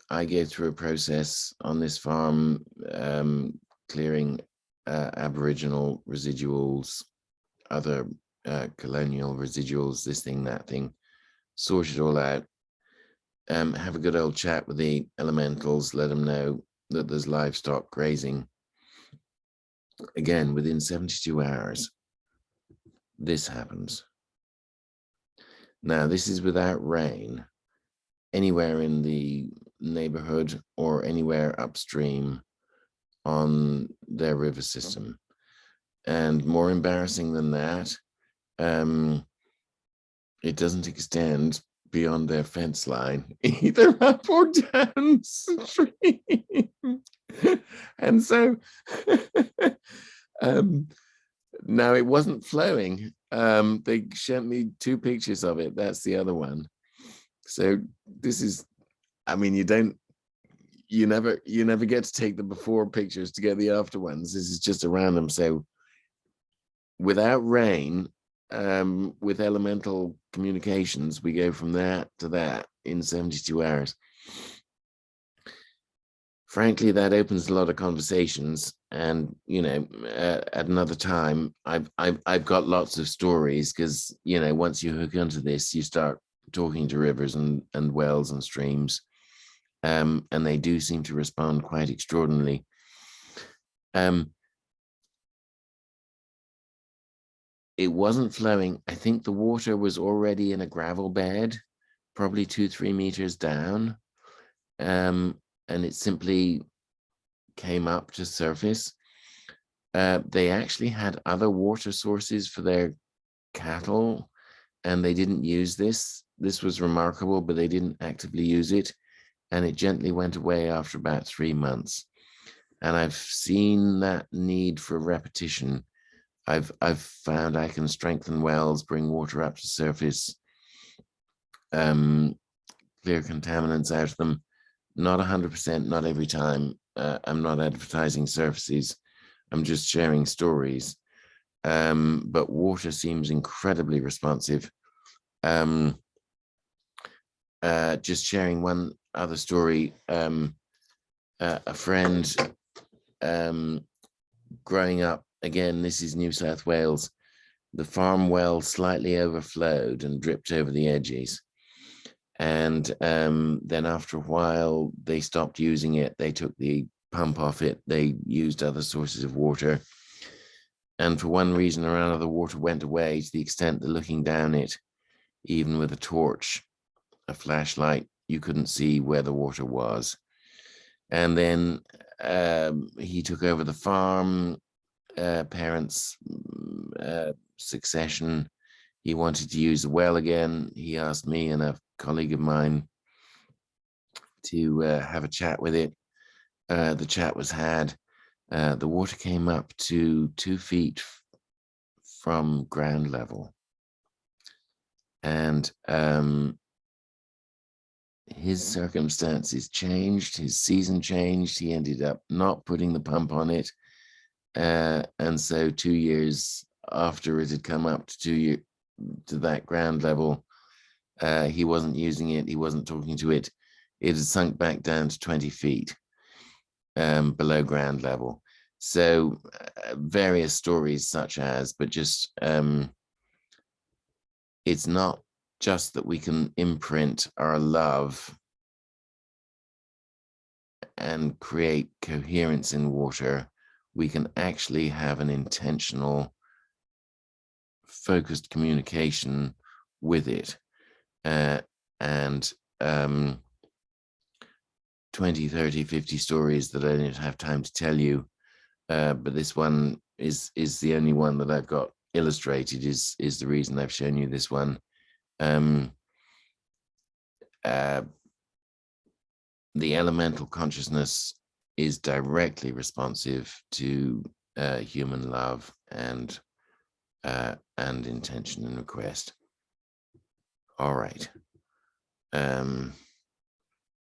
I go through a process on this farm, clearing Aboriginal residuals, other colonial residuals, this thing, that thing, sort it all out. Have a good old chat with the elementals, let them know that there's livestock grazing. Again, within 72 hours, this happens. Now, this is without rain anywhere in the neighborhood or anywhere upstream on their river system. And more embarrassing than that, it doesn't extend beyond their fence line, either up or downstream. And so now it wasn't flowing. They sent me 2 pictures of it. That's the other one. So this is, I mean, you never get to take the before pictures to get the after ones. This is just a random. So without rain, with elemental communications, we go from that to that in 72 hours. Frankly, that opens a lot of conversations, and at another time, I've got lots of stories, because once you hook into this, you start talking to rivers and wells and streams, and they do seem to respond quite extraordinarily. It wasn't flowing. I think the water was already in a gravel bed, probably 2-3 meters down, and it simply came up to surface. They actually had other water sources for their cattle, and they didn't use this. This was remarkable, but they didn't actively use it, and it gently went away after about 3 months. And I've seen that need for repetition. I've found I can strengthen wells, bring water up to surface, clear contaminants out of them. Not 100%, not every time. I'm not advertising services. I'm just sharing stories. But water seems incredibly responsive. Just sharing one other story. A friend growing up, again, this is New South Wales, the farm well slightly overflowed and dripped over the edges. And then after a while, they stopped using it. They took the pump off it. They used other sources of water. And for one reason or another, the water went away, to the extent that looking down it, even with a torch, a flashlight, you couldn't see where the water was. And then he took over the farm, parents' succession. He wanted to use the well again. He asked me and a colleague of mine to have a chat with it. The chat was had. The water came up to 2 feet from ground level. And his circumstances changed, his season changed. He ended up not putting the pump on it. And so 2 years after it had come up to that ground level, he wasn't using it. He wasn't talking to it. It had sunk back down to 20 feet below ground level. So various stories such as, but just, it's not just that we can imprint our love and create coherence in water. We can actually have an intentional, focused communication with it. And 20, 30, 50 stories that I didn't have time to tell you but this one is the only one that I've got illustrated. Is the reason I've shown you this one. The elemental consciousness is directly responsive to human love and intention and request. All right.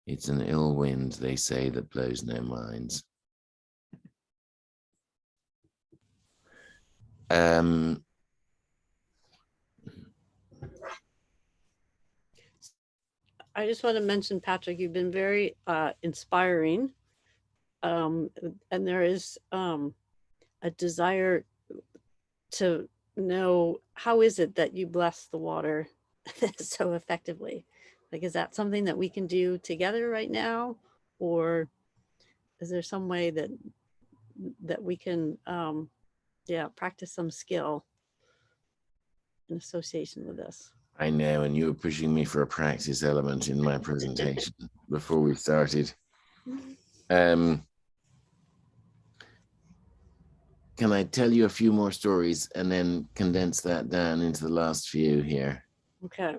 It's an ill wind, they say, that blows no minds. I just want to mention, Patrick, you've been very inspiring. And there is a desire to know, how is it that you bless the water so effectively? Like, is that something that we can do together right now? Or is there some way that we can practice some skill in association with this? I know, and you were pushing me for a practice element in my presentation before we started. Can I tell you a few more stories and then condense that down into the last few here? Okay.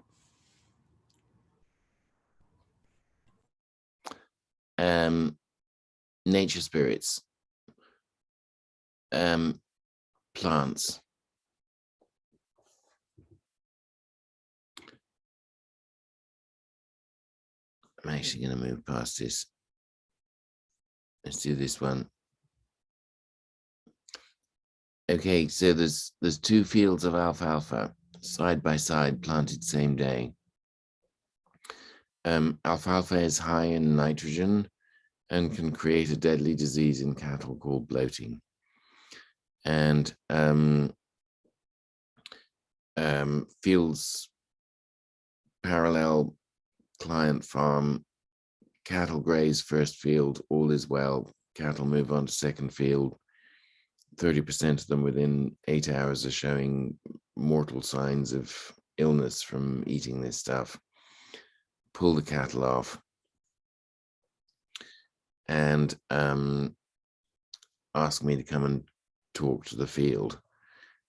Nature spirits, plants. I'm actually going to move past this. Let's do this one. Okay, so there's two fields of alfalfa side by side, planted same day. Alfalfa is high in nitrogen and can create a deadly disease in cattle called bloating. And fields parallel, client farm, cattle graze first field, all is well. Cattle move on to second field. 30% of them within 8 hours are showing mortal signs of illness from eating this stuff. Pull the cattle off and ask me to come and talk to the field,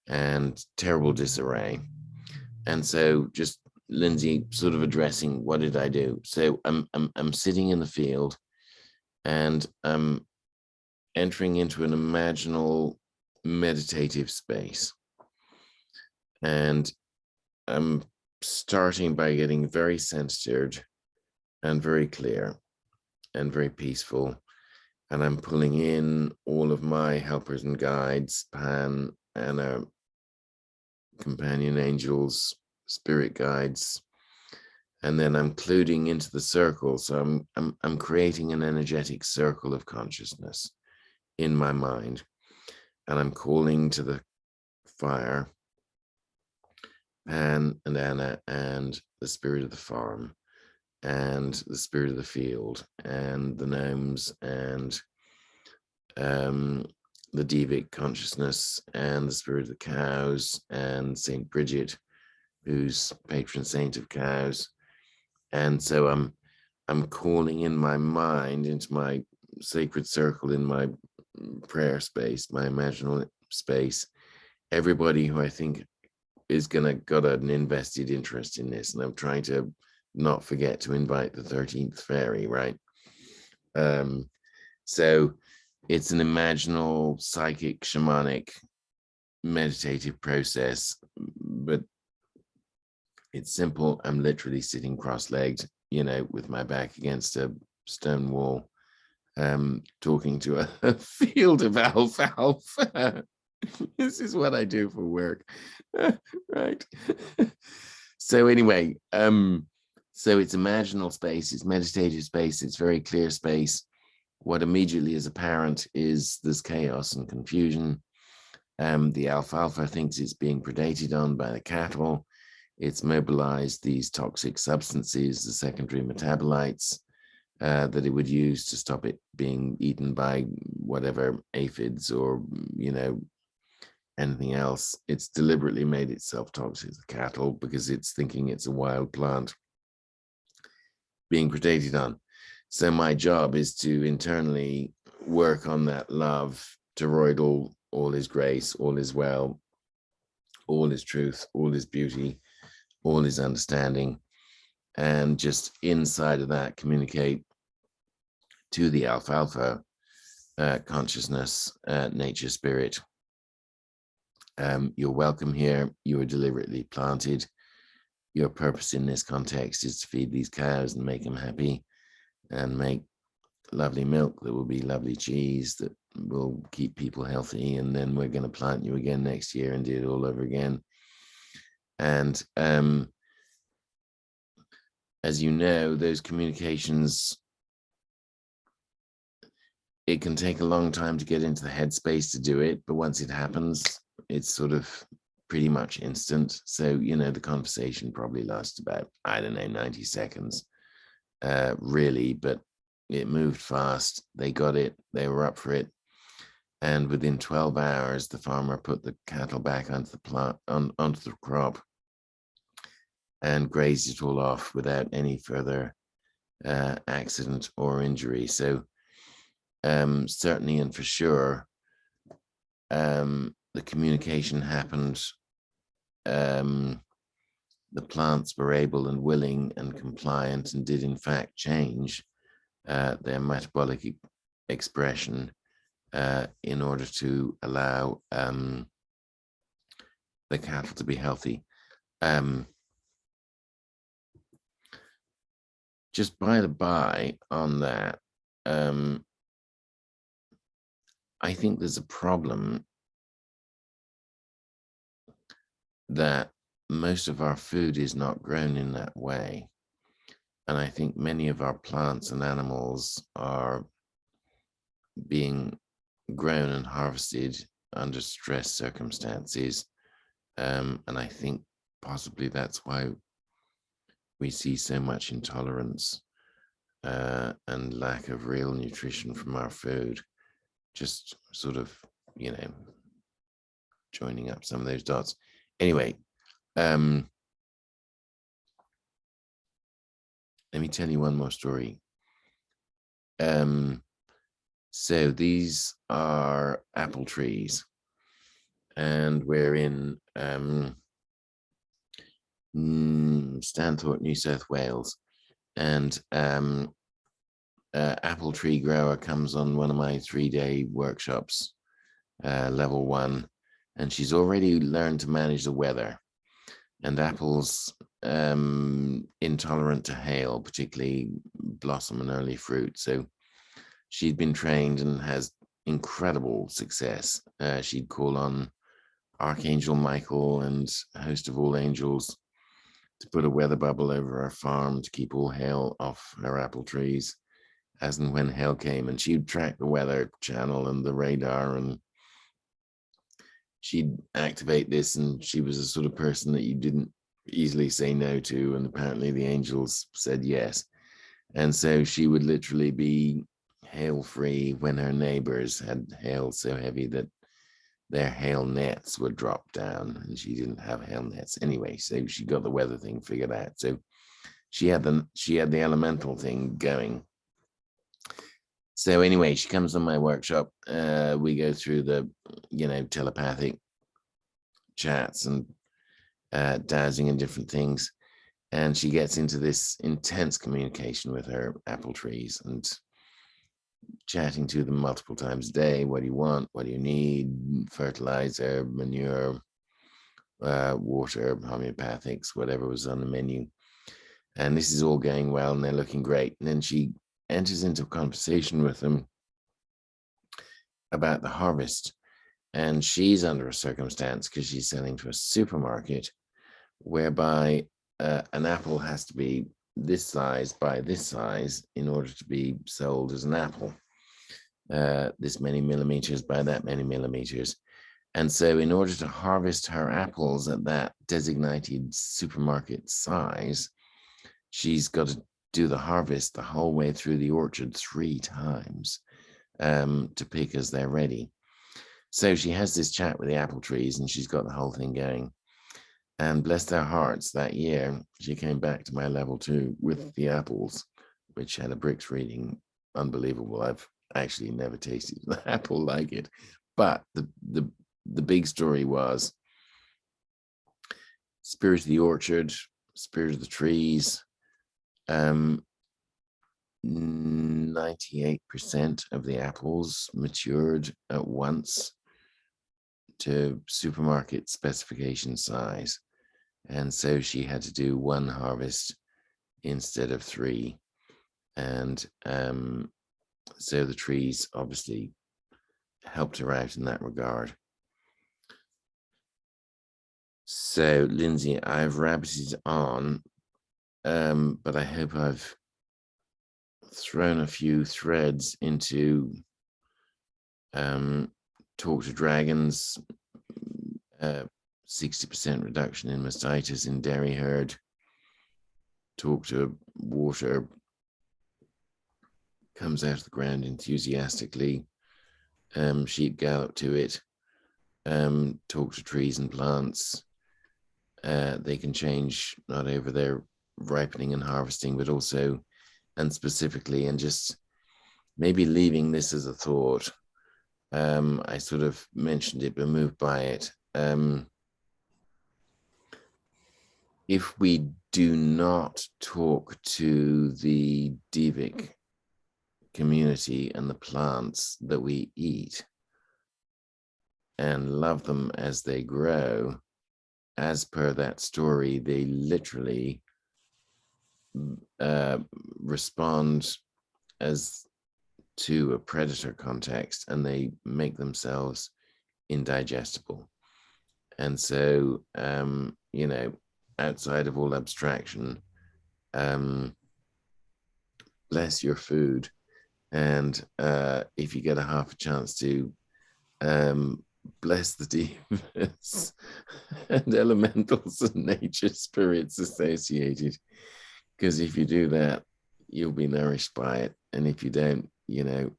and terrible disarray. And so just Lindsay sort of addressing, what did I do? So I'm sitting in the field and I'm entering into an imaginal meditative space. And I'm starting by getting very centered and very clear and very peaceful. And I'm pulling in all of my helpers and guides, Pan, Anna, companion angels, spirit guides, and then I'm including into the circle. So I'm creating an energetic circle of consciousness in my mind, and I'm calling to the fire, Pan and Anna, and the spirit of the farm, and the spirit of the field, and the gnomes, and the Devic consciousness, and the spirit of the cows, and Saint Bridget, who's patron saint of cows. And so I'm calling in my mind into my sacred circle, in my prayer space, my imaginal space, everybody who I think is got an invested interest in this. And I'm trying to not forget to invite the 13th fairy, right? So it's an imaginal, psychic, shamanic, meditative process, but it's simple. I'm literally sitting cross-legged, with my back against a stone wall, talking to a field of alfalfa. This is what I do for work. Right. So anyway, so it's imaginal space, it's meditative space, it's very clear space. What immediately is apparent is there's chaos and confusion. The alfalfa thinks it's being predated on by the cattle. It's mobilized these toxic substances, the secondary metabolites, that it would use to stop it being eaten by whatever aphids or, anything else. It's deliberately made itself toxic to cattle because it's thinking it's a wild plant being predated on. So my job is to internally work on that love toroidal, all is grace, all is well, all is truth, all is beauty, all is understanding. And just inside of that, communicate to the alfalfa consciousness, nature, spirit. You're welcome here. You are deliberately planted. Your purpose in this context is to feed these cows and make them happy and make lovely milk that will be lovely cheese that will keep people healthy. And then we're going to plant you again next year and do it all over again. And as you know, those communications, it can take a long time to get into the headspace to do it, but once it happens, it's sort of pretty much instant. So, you know, the conversation probably lasts about, I don't know, 90 seconds, really, but it moved fast. They got it. They were up for it. And within 12 hours, the farmer put the cattle back onto the plant, onto the crop, and grazed it all off without any further accident or injury. So certainly and for sure, the communication happened. The plants were able and willing and compliant and did in fact change their metabolic expression in order to allow the cattle to be healthy. Just by the by on that, I think there's a problem that most of our food is not grown in that way. And I think many of our plants and animals are being grown and harvested under stress circumstances. And I think possibly that's why we see so much intolerance and lack of real nutrition from our food. Just sort of, you know, joining up some of those dots. Anyway, let me tell you one more story. So these are apple trees, and we're in Stanthorpe, New South Wales, and apple tree grower comes on one of my 3-day workshops, level 1, and she's already learned to manage the weather. And apples intolerant to hail, particularly blossom and early fruit. So she'd been trained and has incredible success. She'd call on Archangel Michael and a host of all angels to put a weather bubble over our farm to keep all hail off her apple trees as and when hail came. And she'd track the weather channel and the radar, and she'd activate this, and she was the sort of person that you didn't easily say no to, and apparently the angels said yes. And so she would literally be hail free when her neighbors had hail so heavy that their hail nets would drop down, and she didn't have hail nets anyway. So she got the weather thing figured out. So she had the elemental thing going. So anyway, she comes on my workshop. We go through the, you know, telepathic chats and dowsing and different things. And she gets into this intense communication with her apple trees and chatting to them multiple times a day. What do you want? What do you need? Fertilizer, manure, water, homeopathics, whatever was on the menu. And this is all going well, and they're looking great. And then she enters into a conversation with them about the harvest. And she's under a circumstance, because she's selling to a supermarket, whereby an apple has to be this size by this size in order to be sold as an apple, this many millimeters by that many millimeters. And so in order to harvest her apples at that designated supermarket size, she's got to do the harvest the whole way through the orchard 3 times to pick as they're ready. So she has this chat with the apple trees, and she's got the whole thing going. And bless their hearts, that year, she came back to my level 2 with the apples, which had a Brix reading unbelievable. I've actually never tasted an apple like it, But the big story was spirit of the orchard, spirit of the trees. 98% of the apples matured at once to supermarket specification size. And so she had to do one harvest instead of 3. And so the trees obviously helped her out in that regard. So, Lindsay, I've rabbited on, but I hope I've thrown a few threads into Talk to Dragons, 60% reduction in mastitis in dairy herd, Talk to Water, comes out of the ground enthusiastically, sheep gallop to it, Talk to Trees and Plants. They can change not over their ripening and harvesting, but also and specifically, and just maybe leaving this as a thought. I sort of mentioned it, but moved by it. If we do not talk to the Devic community and the plants that we eat and love them as they grow, as per that story, they literally respond as to a predator context, and they make themselves indigestible. And so, you know, outside of all abstraction, bless your food. And if you get a half a chance to bless the demons and elementals and nature spirits associated, because if you do that, you'll be nourished by it. And if you don't, you know,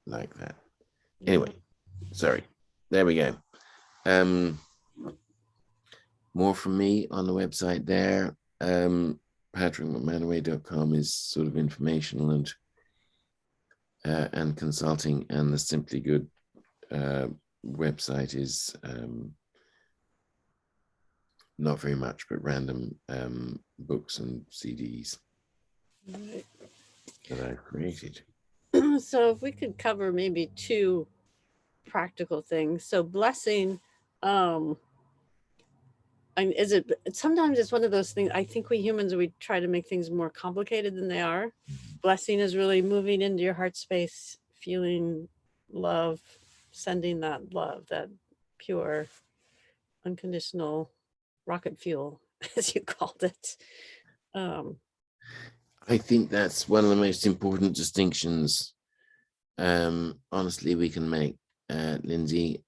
like that. Anyway, sorry. There we go. More from me on the website there. PatrickMacManaway.com is sort of informational and consulting, and the Simply Good website is not very much, but random books and CDs that I've created. So if we could cover maybe 2 practical things. So blessing, and is it sometimes it's one of those things. I think we humans, we try to make things more complicated than they are. Blessing is really moving into your heart space, feeling love, sending that love, that pure, unconditional rocket fuel, as you called it. I think that's one of the most important distinctions, honestly, we can make, Lindsay.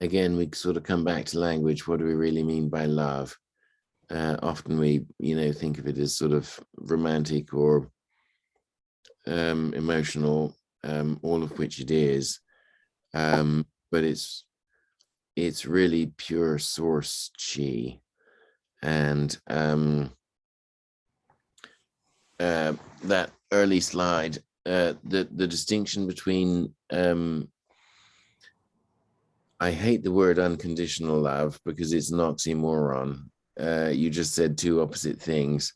Again, we sort of come back to language. What do we really mean by love? Often we, you know, think of it as sort of romantic or emotional, all of which it is. But it's really pure source chi. And that early slide, the distinction between, I hate the word unconditional love because it's an oxymoron. You just said 2 opposite things.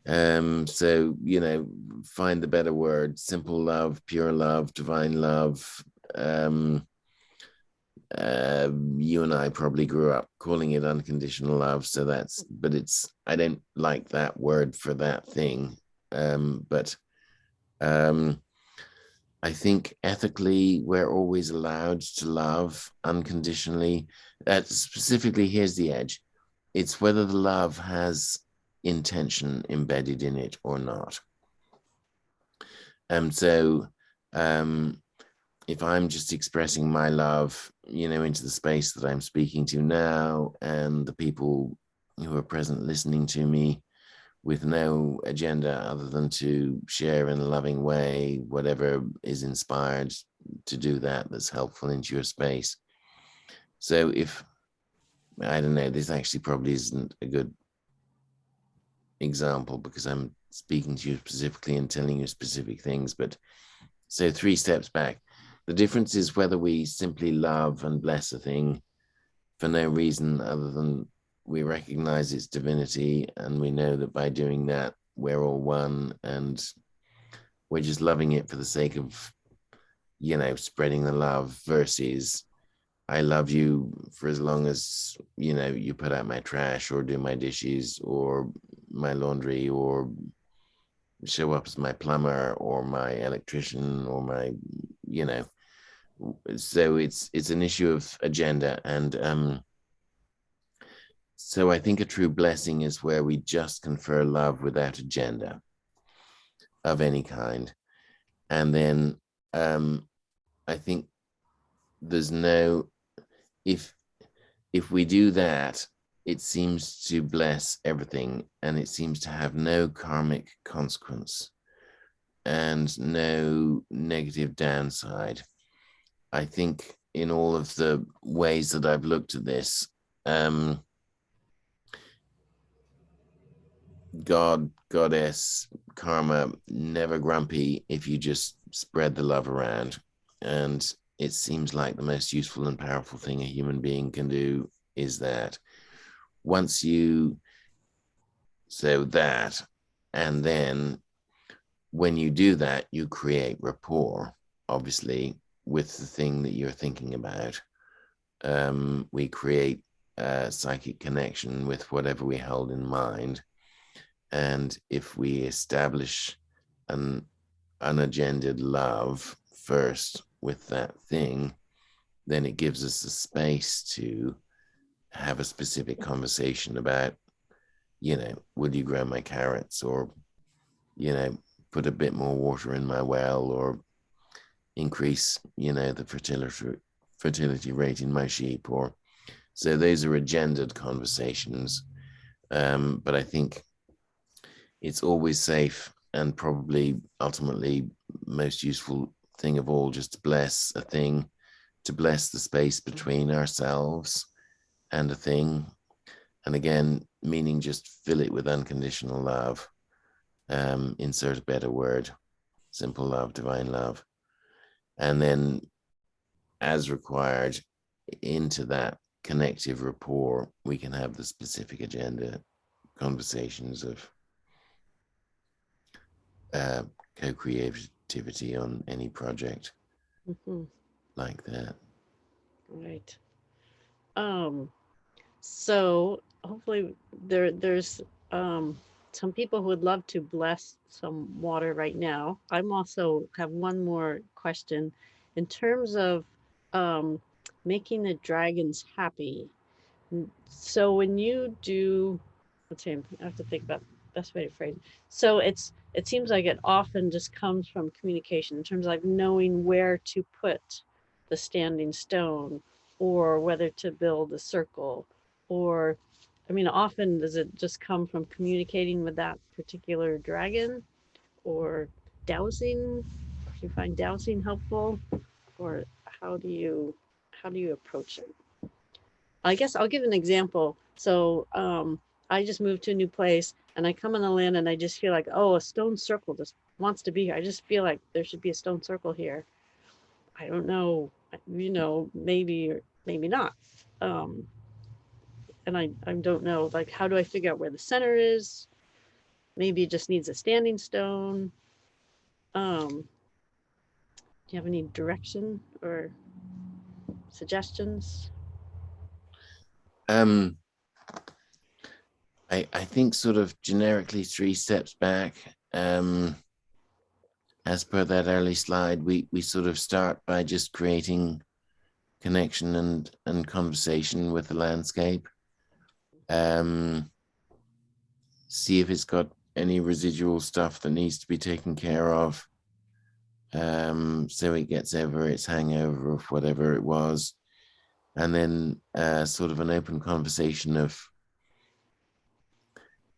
So, you know, find the better word: simple love, pure love, divine love. You and I probably grew up calling it unconditional love, so but I don't like that word for that thing. But I think ethically we're always allowed to love unconditionally. Specifically, here's the edge: it's whether the love has intention embedded in it or not. So if I'm just expressing my love, you know, into the space that I'm speaking to now, and the people who are present listening to me, with no agenda other than to share in a loving way whatever is inspired to do that's helpful into your space. So if, I don't know, this actually probably isn't a good example because I'm speaking to you specifically and telling you specific things. But so 3 steps back. The difference is whether we simply love and bless a thing for no reason other than we recognize its divinity, and we know that by doing that, we're all one, and we're just loving it for the sake of, spreading the love, versus I love you for as long as, you put out my trash or do my dishes or my laundry or show up as my plumber or my electrician or my, you know, so it's an issue of agenda. And so I think a true blessing is where we just confer love without agenda of any kind. And then I think there's no, if we do that, it seems to bless everything, and it seems to have no karmic consequence and no negative downside. I think in all of the ways that I've looked at this, God, goddess, karma, never grumpy if you just spread the love around. And it seems like the most useful and powerful thing a human being can do is that. Once you, so that, and then when you do that, you create rapport, obviously, with the thing that you're thinking about. We create a psychic connection with whatever we hold in mind. And if we establish an unagendered love first with that thing, then it gives us the space to have a specific conversation about, would you grow my carrots, or, put a bit more water in my well, or increase, the fertility rate in my sheep, or so those are agendered conversations. But I think it's always safe and probably ultimately most useful thing of all just to bless a thing, to bless the space between ourselves and a thing. And again, meaning just fill it with unconditional love. Insert a better word, simple love, divine love. And then, as required, into that connective rapport, we can have the specific agenda conversations of co-creativity on any project like that. Right. So hopefully there's some people who would love to bless some water right now. I'm also have one more question in terms of um, making the dragons happy. So when you do, let's see, I have to think about the best way to phrase it. So it seems like it often just comes from communication in terms of like knowing where to put the standing stone or whether to build a circle, or I mean, often does it just come from communicating with that particular dragon, or dowsing? Do you find dowsing helpful, or how do you how do you approach it? I guess I'll give an example. So I just moved to a new place and I come on the land and I just feel like, oh, a stone circle just wants to be here. I just feel like there should be a stone circle here. I don't know, maybe or maybe not. Um, and I don't know, like, how do I figure out where the center is? Maybe it just needs a standing stone. Do you have any direction or suggestions? Um, I think sort of generically 3 steps back. As per that early slide, we sort of start by just creating connection and conversation with the landscape. See if it's got any residual stuff that needs to be taken care of. So it gets over its hangover of whatever it was. And then sort of an open conversation of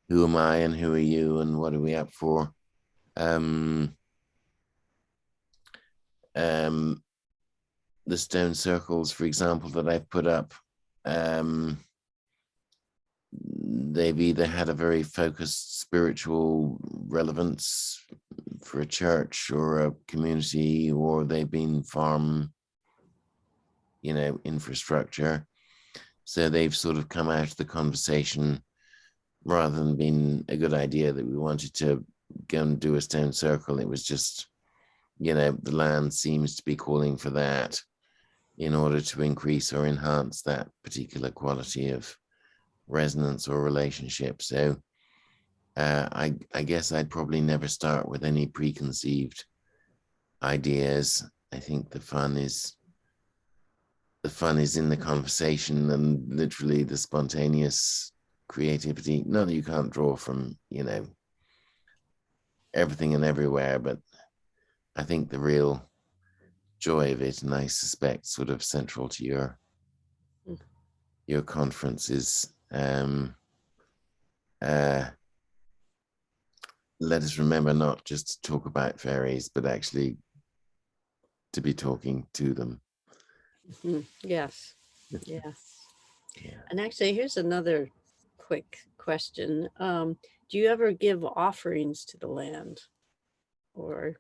who am I and who are you and what are we up for? Um, um, the stone circles, for example, that I've put up, they've either had a very focused spiritual relevance for a church or a community, or they've been farm, infrastructure. So they've sort of come out of the conversation rather than being a good idea that we wanted to go and do a stone circle. It was just, the land seems to be calling for that in order to increase or enhance that particular quality of resonance or relationship. So I guess I'd probably never start with any preconceived ideas. I think the fun is in the conversation and literally the spontaneous creativity. Not that you can't draw from, everything and everywhere, but I think the real joy of it, and I suspect sort of central to your conference, is let us remember not just to talk about fairies, but actually to be talking to them. Yes. Yes. Yeah. And actually, here's another quick question. Do you ever give offerings to the land? Or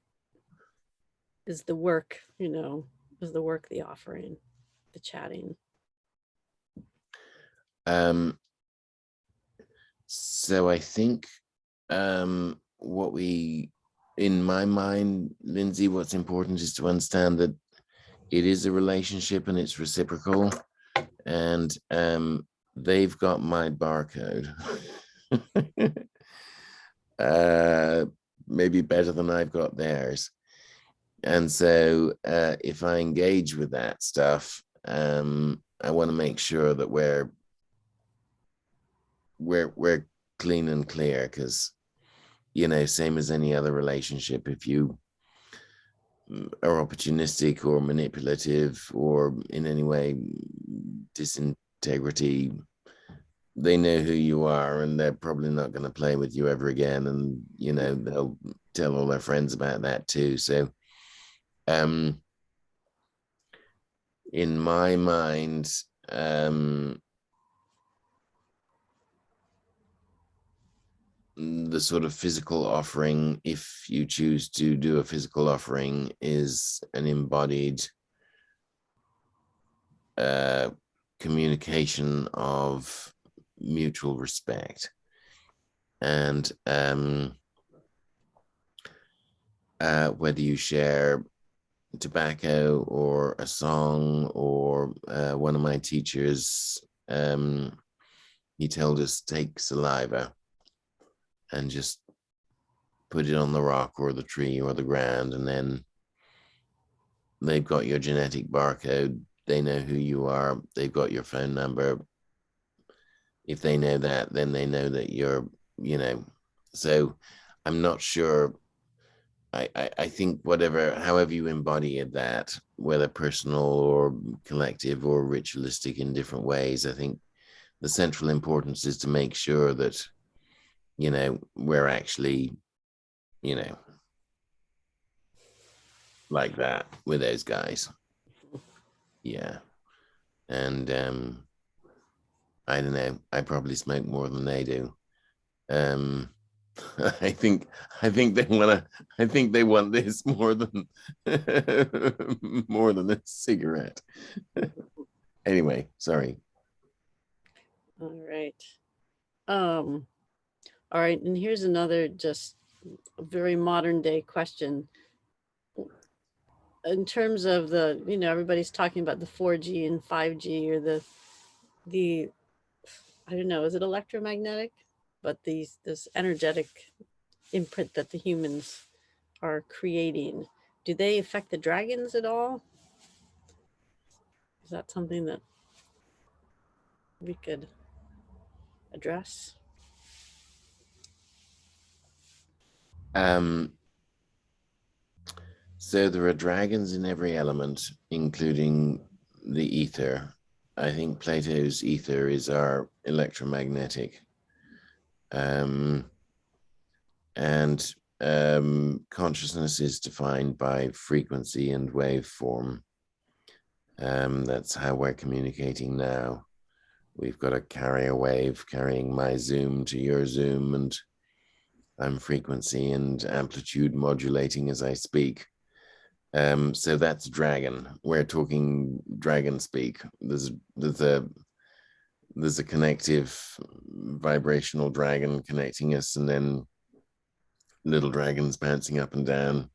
is the work, the offering, the chatting? So I think in my mind, Lindsay, what's important is to understand that it is a relationship and it's reciprocal, and they've got my barcode. Maybe better than I've got theirs. And so if I engage with that stuff, I want to make sure that we're clean and clear, because same as any other relationship, if you are opportunistic or manipulative or in any way disintegrity, they know who you are and they're probably not going to play with you ever again, and they'll tell all their friends about that too. So in my mind, the sort of physical offering, if you choose to do a physical offering, is an embodied communication of mutual respect. And whether you share tobacco or a song, or one of my teachers, he told us, take saliva and just put it on the rock or the tree or the ground, and then they've got your genetic barcode. They know who you are. They've got your phone number. If they know that, then they know that you're, so I'm not sure. I think however you embody that, whether personal or collective or ritualistic in different ways, I think the central importance is to make sure that, we're actually, like that with those guys. Yeah. And I don't know, I probably smoke more than they do. I think they want this more than more than a cigarette. Anyway, sorry. All right. All right, and here's another just a very modern day question. In terms of the, everybody's talking about the 4G and 5G, or the I don't know, is it electromagnetic? But this energetic imprint that the humans are creating, do they affect the dragons at all? Is that something that we could address? So there are dragons in every element, including the ether. I think Plato's ether is our electromagnetic. And consciousness is defined by frequency and waveform. That's how we're communicating now. we've got a carrier wave carrying my Zoom to your Zoom, and I'm frequency and amplitude modulating as I speak. So that's dragon. We're talking dragon speak. There's a connective vibrational dragon connecting us, and then little dragons bouncing up and down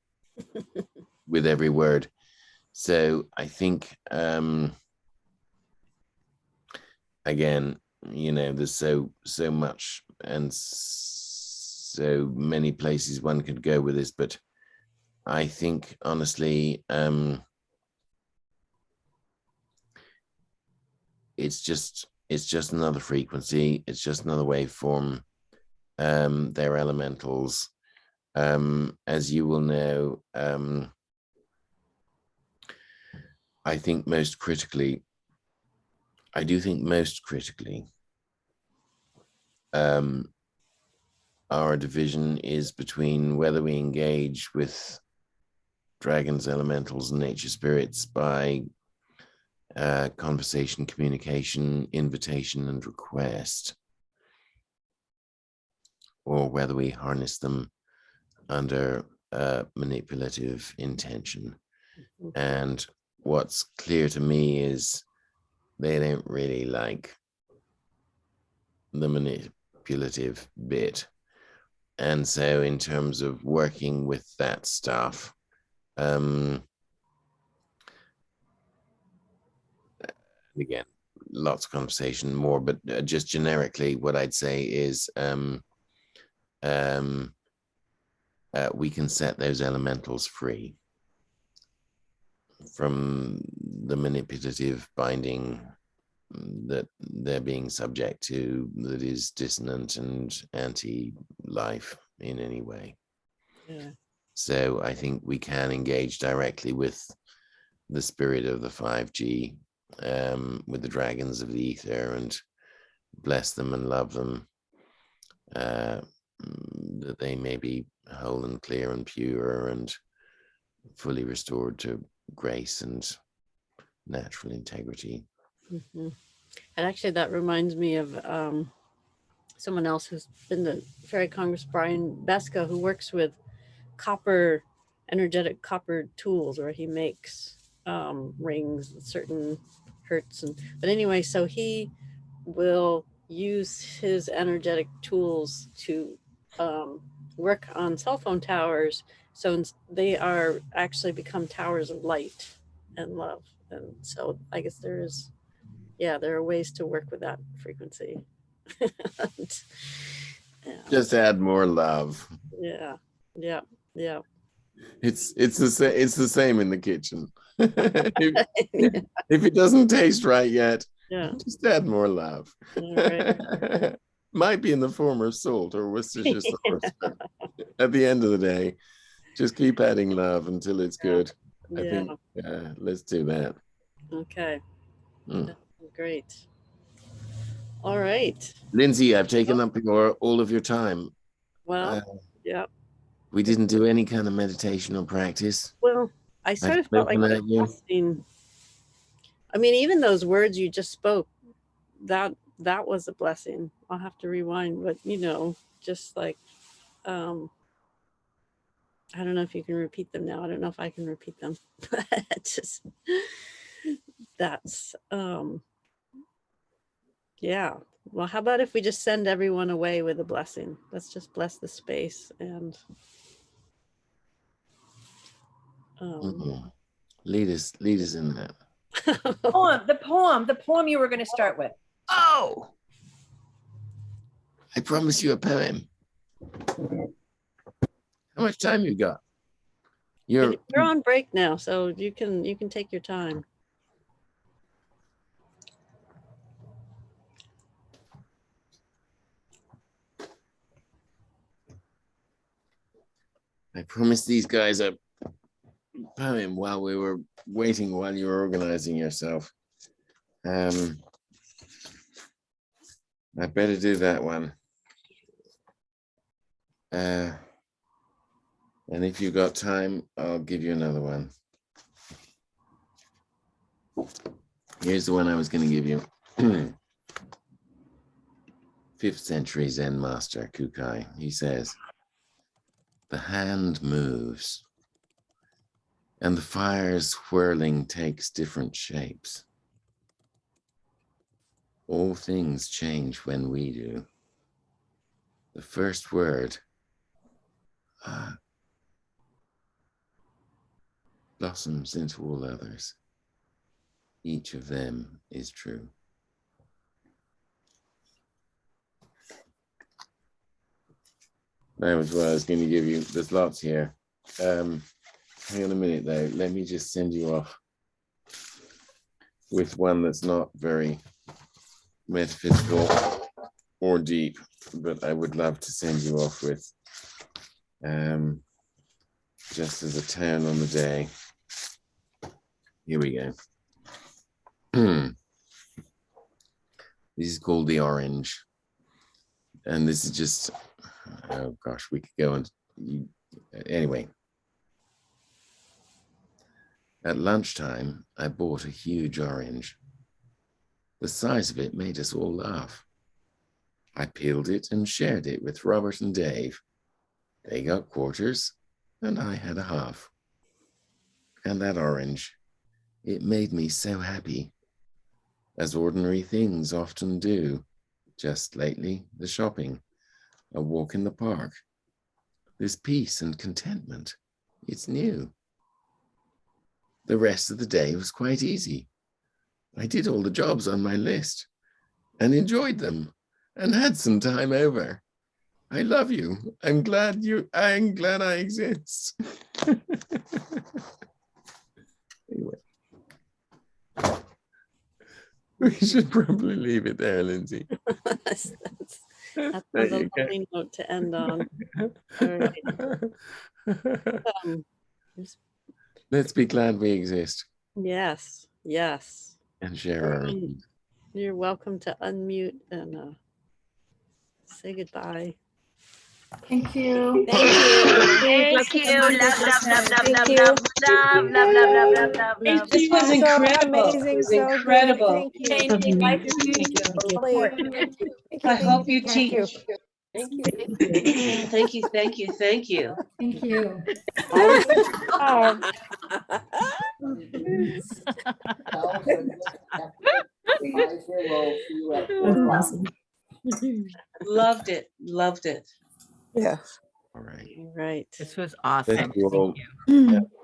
with every word. So I think again, there's so much and so many places one could go with this, but I think honestly, it's just another frequency. It's just another waveform. They're elementals. As you will know, I think most critically, our division is between whether we engage with dragons, elementals, and nature spirits by conversation, communication, invitation, and request, or whether we harness them under manipulative intention. And what's clear to me is they don't really like the manipulative bit. And so in terms of working with that stuff, again, lots of conversation more, but just generically what I'd say is we can set those elementals free from the manipulative binding that they're being subject to, that is dissonant and anti-life in any way. Yeah. So I think we can engage directly with the spirit of the 5G, with the dragons of the ether, and bless them and love them, that they may be whole and clear and pure and fully restored to grace and natural integrity. Mm-hmm. And actually, that reminds me of someone else who's been to Fairy Congress, Brian Beska, who works with copper, energetic copper tools, where he makes rings at certain hertz. But anyway, so he will use his energetic tools to work on cell phone towers. So they are actually become towers of light and love. And so I guess there are ways to work with that frequency. Yeah. Just add more love. Yeah. It's the same in the kitchen. If it doesn't taste right yet, just add more love. Right. Might be in the form of salt or Worcestershire sauce. At the end of the day, just keep adding love until it's good. I think let's do that. Okay. Great. All right. Lindsay, I've taken up all of your time. Well, we didn't do any kind of meditation or practice. Well, I sort of felt like blessing. I mean, even those words you just spoke, that was a blessing. I'll have to rewind, but just like I don't know if you can repeat them now. I don't know if I can repeat them. Just that's yeah. Well, how about if we just send everyone away with a blessing? Let's just bless the space and lead us in that. The poem you were going to start with. Oh, I promise you a poem. How much time you got? You're on break now, so you can take your time. I promised these guys a poem while we were waiting, while you were organizing yourself. I better do that one. And if you got time, I'll give you another one. Here's the one I was going to give you. 5th century Zen master Kukai. He says, the hand moves and the fire's whirling takes different shapes. All things change when we do. The first word blossoms into all others. Each of them is true. That was what I was going to give you. There's lots here. Hang on a minute though. Let me just send you off with one that's not very metaphysical or deep, but I would love to send you off with just as a turn on the day. Here we go. This is called the orange. And this is just, oh gosh, we could go on. Anyway. At lunchtime, I bought a huge orange. The size of it made us all laugh. I peeled it and shared it with Robert and Dave. They got quarters, and I had a half. And that orange, it made me so happy, as ordinary things often do. Just lately, the shopping, a walk in the park. There's peace and contentment. It's new. The rest of the day was quite easy. I did all the jobs on my list and enjoyed them and had some time over. I love you. I'm glad I exist. Anyway. We should probably leave it there, Lindsay. That's a lovely note to end on. All right. Let's be glad we exist. Yes, yes. And share our. You're welcome to unmute and say goodbye. Thank you. Thank you. Love, love, love. This was incredible. Amazing, It was so incredible. good. Thank you. Changing life support. I hope you teach. Thank you. Thank you. Thank you. Loved it. Yeah. All right. All right. This was awesome. Thank you all.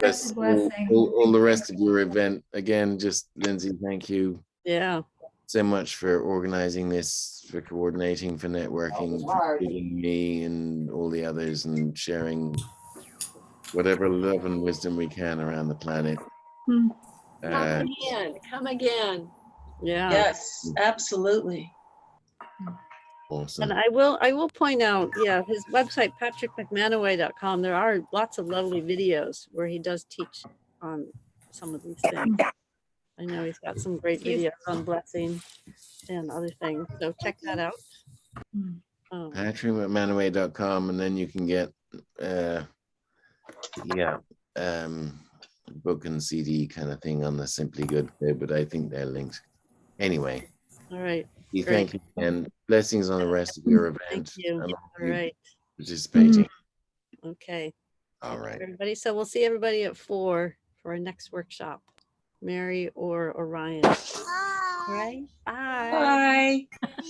That's a blessing. All the rest of your event. Again, just Lindsay, thank you Yeah. so much for organizing this, for coordinating, for networking, for giving me and all the others and sharing whatever love and wisdom we can around the planet. Come again. Yeah. Yes, absolutely. Awesome. And I will point out, yeah, his website, patrickmacmanaway.com, there are lots of lovely videos where he does teach on some of these things. I know he's got some great videos on blessing and other things. So check that out. patrickmacmanaway.com, and then you can get book and CD kind of thing on the Simply Good there, but I think they're linked. Anyway. All right. Thank you, and blessings on the rest of your event. Thank you. And All right. participating. Okay. All right. Everybody. So we'll see everybody at 4 for our next workshop. Mary or Orion. All right. Bye. Bye.